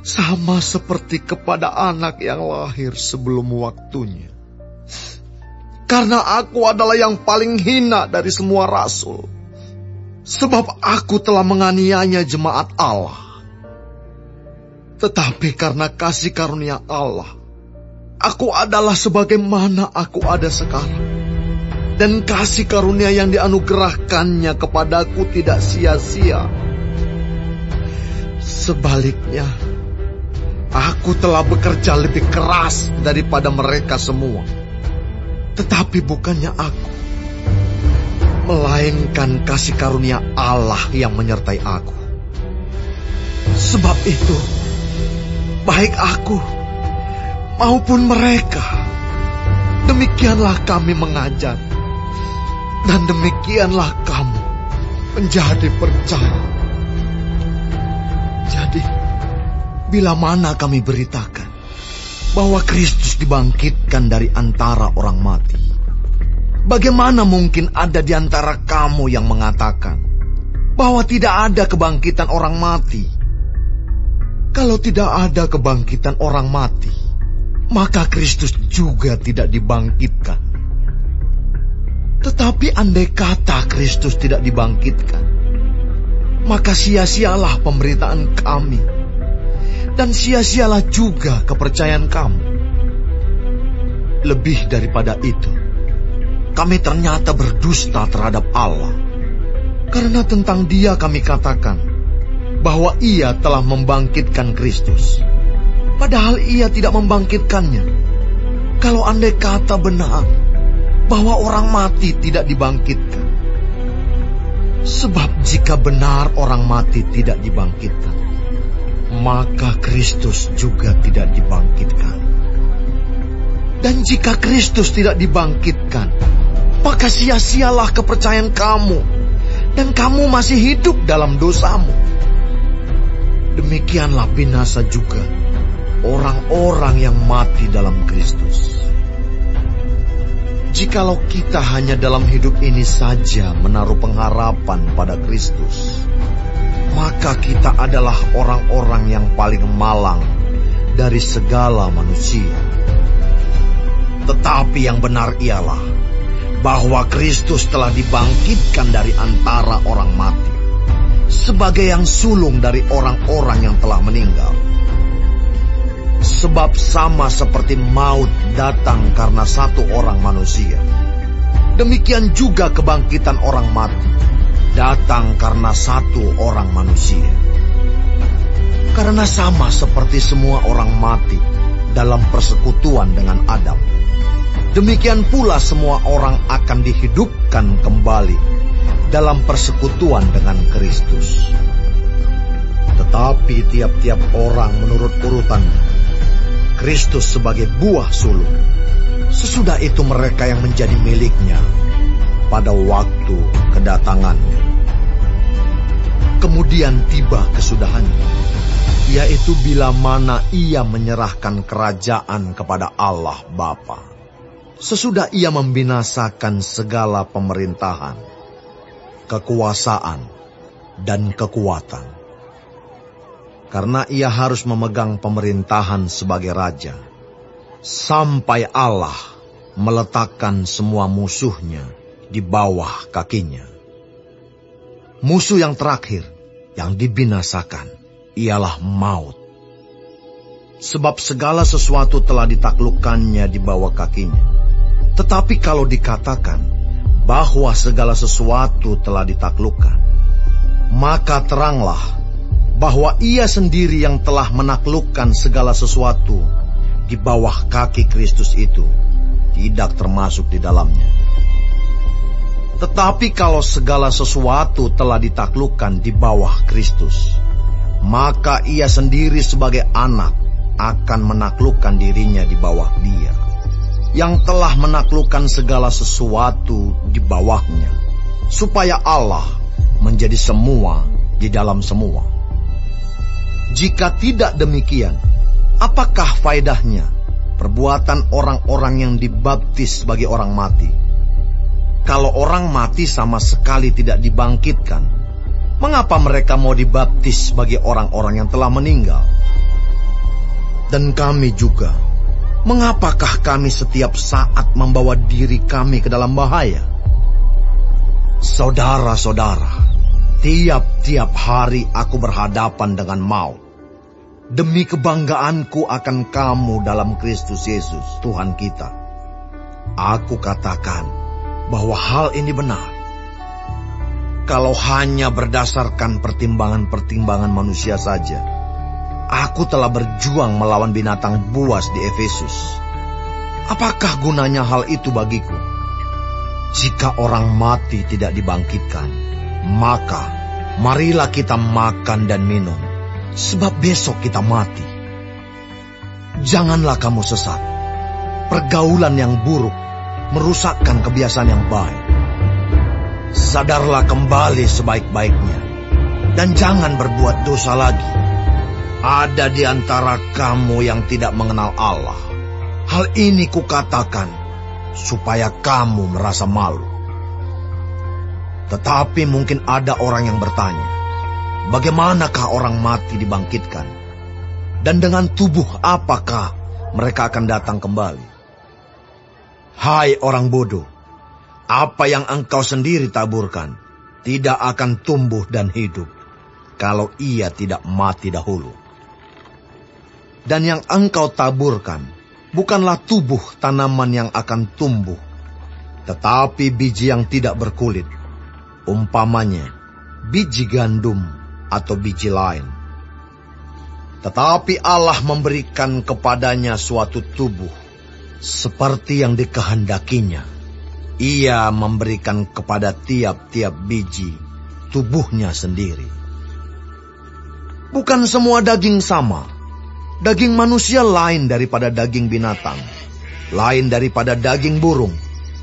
sama seperti kepada anak yang lahir sebelum waktunya. Karena aku adalah yang paling hina dari semua rasul, sebab aku telah menganiaya jemaat Allah. Tetapi karena kasih karunia Allah, aku adalah sebagaimana aku ada sekarang. Dan kasih karunia yang dianugerahkannya kepadaku tidak sia-sia. Sebaliknya, aku telah bekerja lebih keras daripada mereka semua. Tetapi bukannya aku, melainkan kasih karunia Allah yang menyertai aku. Sebab itu, baik aku maupun mereka, demikianlah kami mengajar, dan demikianlah kamu menjadi percaya. Jadi, bila mana kami beritakan bahwa Kristus dibangkitkan dari antara orang mati, bagaimana mungkin ada di antara kamu yang mengatakan bahwa tidak ada kebangkitan orang mati? Kalau tidak ada kebangkitan orang mati, maka Kristus juga tidak dibangkitkan. Tetapi andai kata Kristus tidak dibangkitkan, maka sia-sialah pemberitaan kami, dan sia-sialah juga kepercayaan kamu. Lebih daripada itu, kami ternyata berdusta terhadap Allah, karena tentang Dia kami katakan bahwa Ia telah membangkitkan Kristus, padahal Ia tidak membangkitkannya. Kalau andai kata benar bahwa orang mati tidak dibangkitkan, sebab jika benar orang mati tidak dibangkitkan, maka Kristus juga tidak dibangkitkan. Dan jika Kristus tidak dibangkitkan, maka sia-sialah kepercayaan kamu, dan kamu masih hidup dalam dosamu. Demikianlah binasa juga orang-orang yang mati dalam Kristus. Jikalau kita hanya dalam hidup ini saja menaruh pengharapan pada Kristus, maka kita adalah orang-orang yang paling malang dari segala manusia. Tetapi yang benar ialah bahwa Kristus telah dibangkitkan dari antara orang mati, sebagai yang sulung dari orang-orang yang telah meninggal. Sebab sama seperti maut datang karena satu orang manusia, demikian juga kebangkitan orang mati datang karena satu orang manusia. Karena sama seperti semua orang mati dalam persekutuan dengan Adam, demikian pula semua orang akan dihidupkan kembali dalam persekutuan dengan Kristus. Tetapi tiap-tiap orang menurut urutannya, Kristus sebagai buah sulung, sesudah itu mereka yang menjadi miliknya pada waktu kedatangannya. Kemudian tiba kesudahannya, yaitu bila mana ia menyerahkan kerajaan kepada Allah Bapa, sesudah ia membinasakan segala pemerintahan, kekuasaan, dan kekuatan. Karena ia harus memegang pemerintahan sebagai raja, sampai Allah meletakkan semua musuhnya di bawah kakinya. Musuh yang terakhir yang dibinasakan ialah maut. Sebab segala sesuatu telah ditaklukkannya di bawah kakinya. Tetapi kalau dikatakan bahwa segala sesuatu telah ditaklukkan, maka teranglah bahwa Ia sendiri yang telah menaklukkan segala sesuatu di bawah kaki Kristus itu tidak termasuk di dalamnya. Tetapi kalau segala sesuatu telah ditaklukkan di bawah Kristus, maka Ia sendiri sebagai anak akan menaklukkan dirinya di bawah Dia, yang telah menaklukkan segala sesuatu di bawahnya, supaya Allah menjadi semua di dalam semua. Jika tidak demikian, apakah faedahnya perbuatan orang-orang yang dibaptis sebagai orang mati? Kalau orang mati sama sekali tidak dibangkitkan, mengapa mereka mau dibaptis sebagai orang-orang yang telah meninggal? Dan kami juga, mengapakah kami setiap saat membawa diri kami ke dalam bahaya? Saudara-saudara, tiap-tiap hari aku berhadapan dengan maut, demi kebanggaanku akan kamu dalam Kristus Yesus, Tuhan kita. Aku katakan bahwa hal ini benar. Kalau hanya berdasarkan pertimbangan-pertimbangan manusia saja, aku telah berjuang melawan binatang buas di Efesus. Apakah gunanya hal itu bagiku? Jika orang mati tidak dibangkitkan, maka marilah kita makan dan minum, sebab besok kita mati. Janganlah kamu sesat. Pergaulan yang buruk merusakkan kebiasaan yang baik. Sadarlah kembali sebaik-baiknya, dan jangan berbuat dosa lagi. Ada di antara kamu yang tidak mengenal Allah. Hal ini kukatakan supaya kamu merasa malu. Tetapi mungkin ada orang yang bertanya, bagaimanakah orang mati dibangkitkan? Dan dengan tubuh apakah mereka akan datang kembali? Hai orang bodoh, apa yang engkau sendiri taburkan tidak akan tumbuh dan hidup kalau ia tidak mati dahulu. Dan yang engkau taburkan bukanlah tubuh tanaman yang akan tumbuh, tetapi biji yang tidak berkulit, umpamanya biji gandum atau biji lain. Tetapi Allah memberikan kepadanya suatu tubuh seperti yang dikehendakinya. Ia memberikan kepada tiap-tiap biji tubuhnya sendiri. Bukan semua daging sama. Daging manusia lain daripada daging binatang, lain daripada daging burung,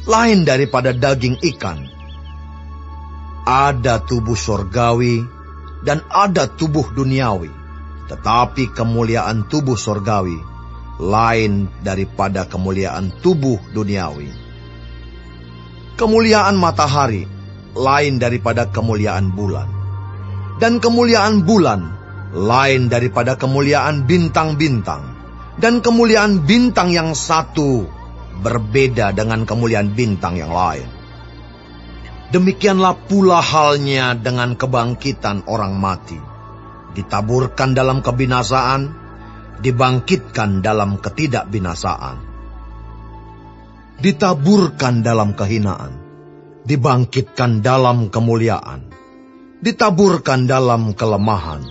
lain daripada daging ikan. Ada tubuh sorgawi dan ada tubuh duniawi, tetapi kemuliaan tubuh sorgawi lain daripada kemuliaan tubuh duniawi. Kemuliaan matahari lain daripada kemuliaan bulan, dan kemuliaan bulan lain daripada kemuliaan bintang-bintang, dan kemuliaan bintang yang satu berbeda dengan kemuliaan bintang yang lain. Demikianlah pula halnya dengan kebangkitan orang mati. Ditaburkan dalam kebinasaan, dibangkitkan dalam ketidakbinasaan. Ditaburkan dalam kehinaan, dibangkitkan dalam kemuliaan. Ditaburkan dalam kelemahan,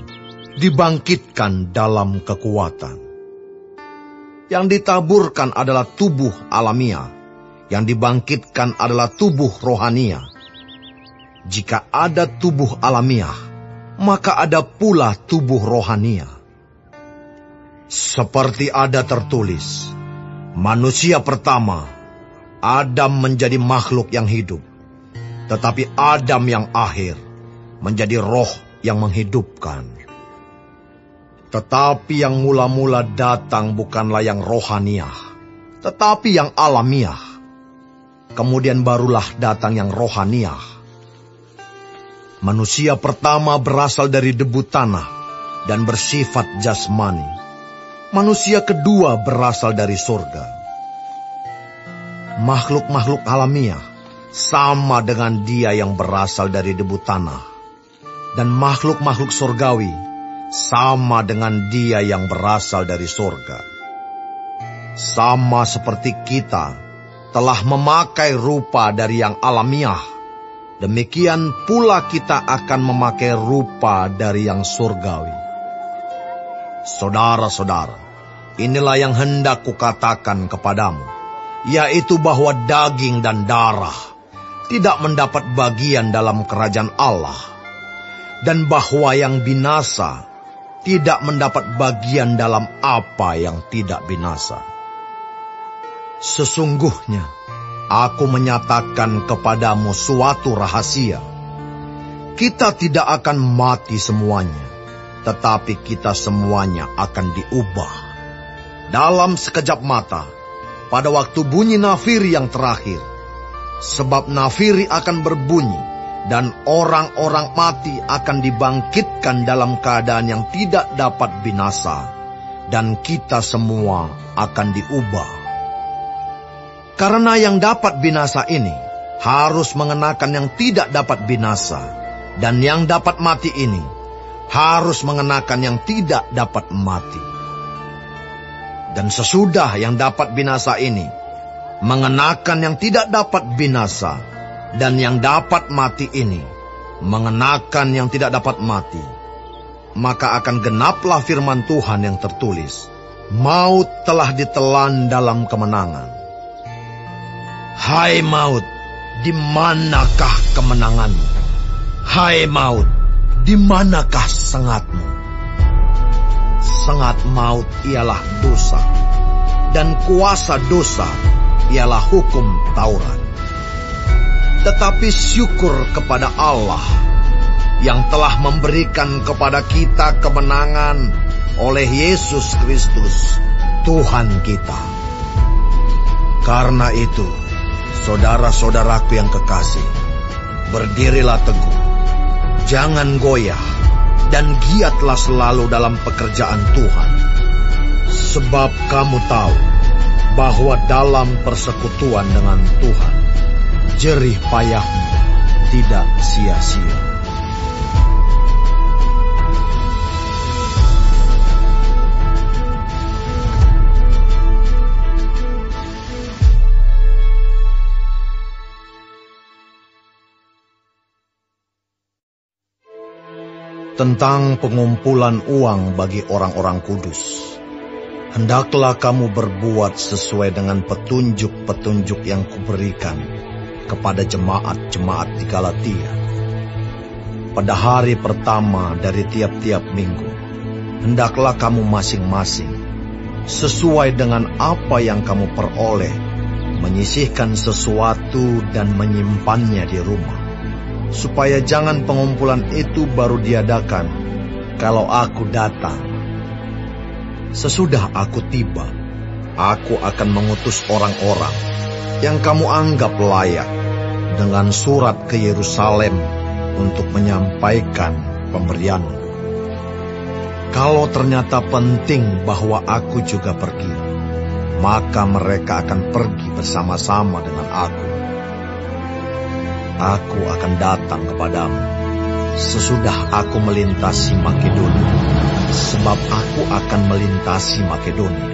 dibangkitkan dalam kekuatan. Yang ditaburkan adalah tubuh alamiah, yang dibangkitkan adalah tubuh rohania. Jika ada tubuh alamiah, maka ada pula tubuh rohania. Seperti ada tertulis, manusia pertama, Adam menjadi makhluk yang hidup, tetapi Adam yang akhir menjadi roh yang menghidupkan. Tetapi yang mula-mula datang bukanlah yang rohaniah, tetapi yang alamiah. Kemudian barulah datang yang rohaniah. Manusia pertama berasal dari debu tanah dan bersifat jasmani. Manusia kedua berasal dari surga. Makhluk-makhluk alamiah sama dengan dia yang berasal dari debu tanah. Dan makhluk-makhluk surgawi sama dengan dia yang berasal dari surga. Sama seperti kita, telah memakai rupa dari yang alamiah, demikian pula kita akan memakai rupa dari yang surgawi. Saudara-saudara, inilah yang hendak kukatakan kepadamu, yaitu bahwa daging dan darah tidak mendapat bagian dalam kerajaan Allah, dan bahwa yang binasa tidak mendapat bagian dalam apa yang tidak binasa. Sesungguhnya, aku menyatakan kepadamu suatu rahasia. Kita tidak akan mati semuanya, tetapi kita semuanya akan diubah. Dalam sekejap mata, pada waktu bunyi nafiri yang terakhir. Sebab nafiri akan berbunyi, dan orang-orang mati akan dibangkitkan dalam keadaan yang tidak dapat binasa, dan kita semua akan diubah. Karena yang dapat binasa ini harus mengenakan yang tidak dapat binasa, dan yang dapat mati ini harus mengenakan yang tidak dapat mati. Dan sesudah yang dapat binasa ini mengenakan yang tidak dapat binasa, dan yang dapat mati ini mengenakan yang tidak dapat mati, maka akan genaplah firman Tuhan yang tertulis, maut telah ditelan dalam kemenangan. Hai maut, di manakah kemenanganmu? Hai maut, di manakah sengatmu? Sengat maut ialah dosa, dan kuasa dosa ialah hukum Taurat. Tetapi syukur kepada Allah yang telah memberikan kepada kita kemenangan oleh Yesus Kristus, Tuhan kita. Karena itu, saudara-saudaraku yang kekasih, berdirilah teguh, jangan goyah, dan giatlah selalu dalam pekerjaan Tuhan. Sebab kamu tahu bahwa dalam persekutuan dengan Tuhan, jerih payahmu tidak sia-sia. Tentang pengumpulan uang bagi orang-orang kudus, hendaklah kamu berbuat sesuai dengan petunjuk-petunjuk yang kuberikan kepada jemaat-jemaat di Galatia. Pada hari pertama dari tiap-tiap minggu, hendaklah kamu masing-masing, sesuai dengan apa yang kamu peroleh, menyisihkan sesuatu dan menyimpannya di rumah, supaya jangan pengumpulan itu baru diadakan kalau aku datang. Sesudah aku tiba, aku akan mengutus orang-orang yang kamu anggap layak dengan surat ke Yerusalem untuk menyampaikan pemberianmu. Kalau ternyata penting bahwa aku juga pergi, maka mereka akan pergi bersama-sama dengan aku. Aku akan datang kepadamu sesudah aku melintasi Makedonia, sebab aku akan melintasi Makedonia.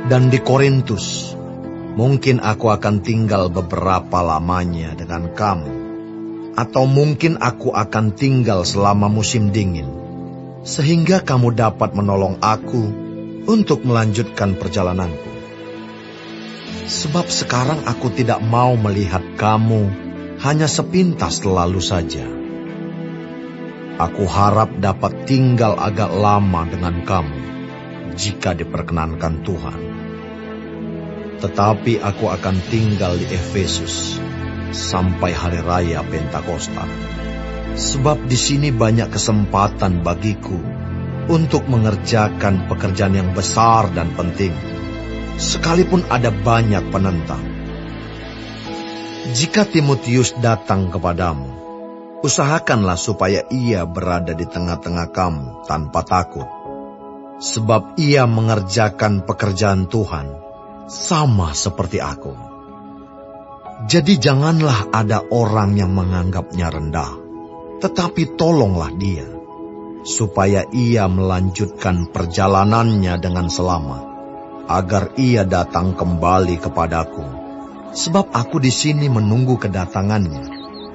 Dan di Korintus, mungkin aku akan tinggal beberapa lamanya dengan kamu, atau mungkin aku akan tinggal selama musim dingin, sehingga kamu dapat menolong aku untuk melanjutkan perjalananku. Sebab sekarang aku tidak mau melihat kamu hanya sepintas lalu saja. Aku harap dapat tinggal agak lama dengan kamu, jika diperkenankan Tuhan. Tetapi aku akan tinggal di Efesus sampai hari raya Pentakosta. Sebab di sini banyak kesempatan bagiku untuk mengerjakan pekerjaan yang besar dan penting, sekalipun ada banyak penentang. Jika Timotius datang kepadamu, usahakanlah supaya ia berada di tengah-tengah kamu tanpa takut, sebab ia mengerjakan pekerjaan Tuhan sama seperti aku. Jadi janganlah ada orang yang menganggapnya rendah, tetapi tolonglah dia, supaya ia melanjutkan perjalanannya dengan selamat. agar ia datang kembali kepadaku, sebab aku di sini menunggu kedatangannya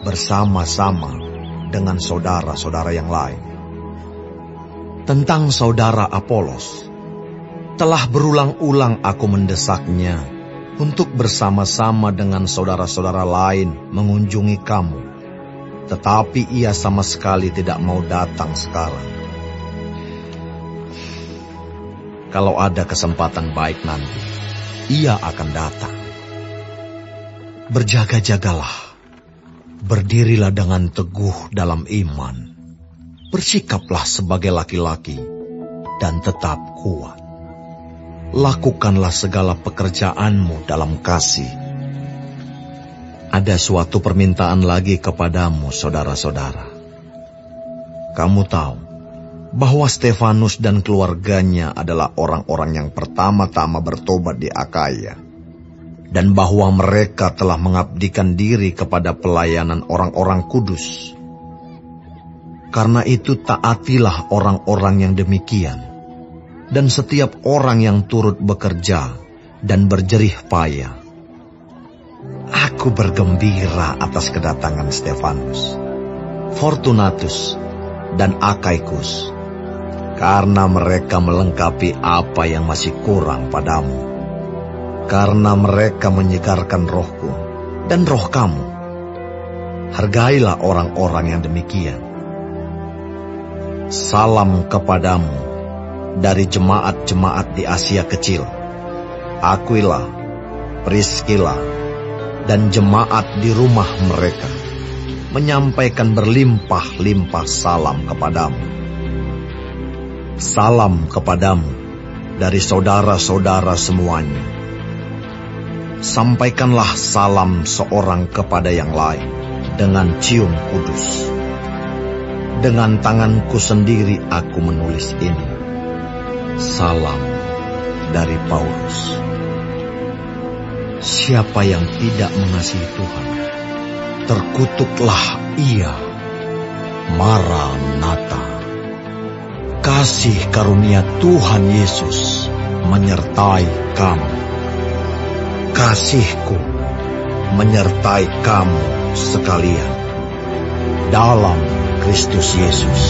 bersama-sama dengan saudara-saudara yang lain. Tentang saudara Apolos, telah berulang-ulang aku mendesaknya untuk bersama-sama dengan saudara-saudara lain mengunjungi kamu, tetapi ia sama sekali tidak mau datang sekarang. Kalau ada kesempatan baik nanti, ia akan datang. Berjaga-jagalah, berdirilah dengan teguh dalam iman, bersikaplah sebagai laki-laki, dan tetap kuat. Lakukanlah segala pekerjaanmu dalam kasih. Ada suatu permintaan lagi kepadamu, saudara-saudara. Kamu tahu bahwa Stefanus dan keluarganya adalah orang-orang yang pertama-tama bertobat di Akaya, dan bahwa mereka telah mengabdikan diri kepada pelayanan orang-orang kudus. Karena itu taatilah orang-orang yang demikian, dan setiap orang yang turut bekerja dan berjerih payah. Aku bergembira atas kedatangan Stefanus, Fortunatus, dan Akaikus, karena mereka melengkapi apa yang masih kurang padamu. Karena mereka menyegarkan rohku dan roh kamu. Hargailah orang-orang yang demikian. Salam kepadamu dari jemaat-jemaat di Asia Kecil, Aquila, Priskila, dan jemaat di rumah mereka, menyampaikan berlimpah-limpah salam kepadamu. Salam kepadamu dari saudara-saudara semuanya. Sampaikanlah salam seorang kepada yang lain dengan cium kudus. Dengan tanganku sendiri aku menulis ini. Salam dari Paulus. Siapa yang tidak mengasihi Tuhan, terkutuklah ia. Maranatha. Kasih karunia Tuhan Yesus menyertai kamu. Kasihku menyertai kamu sekalian dalam Kristus Yesus.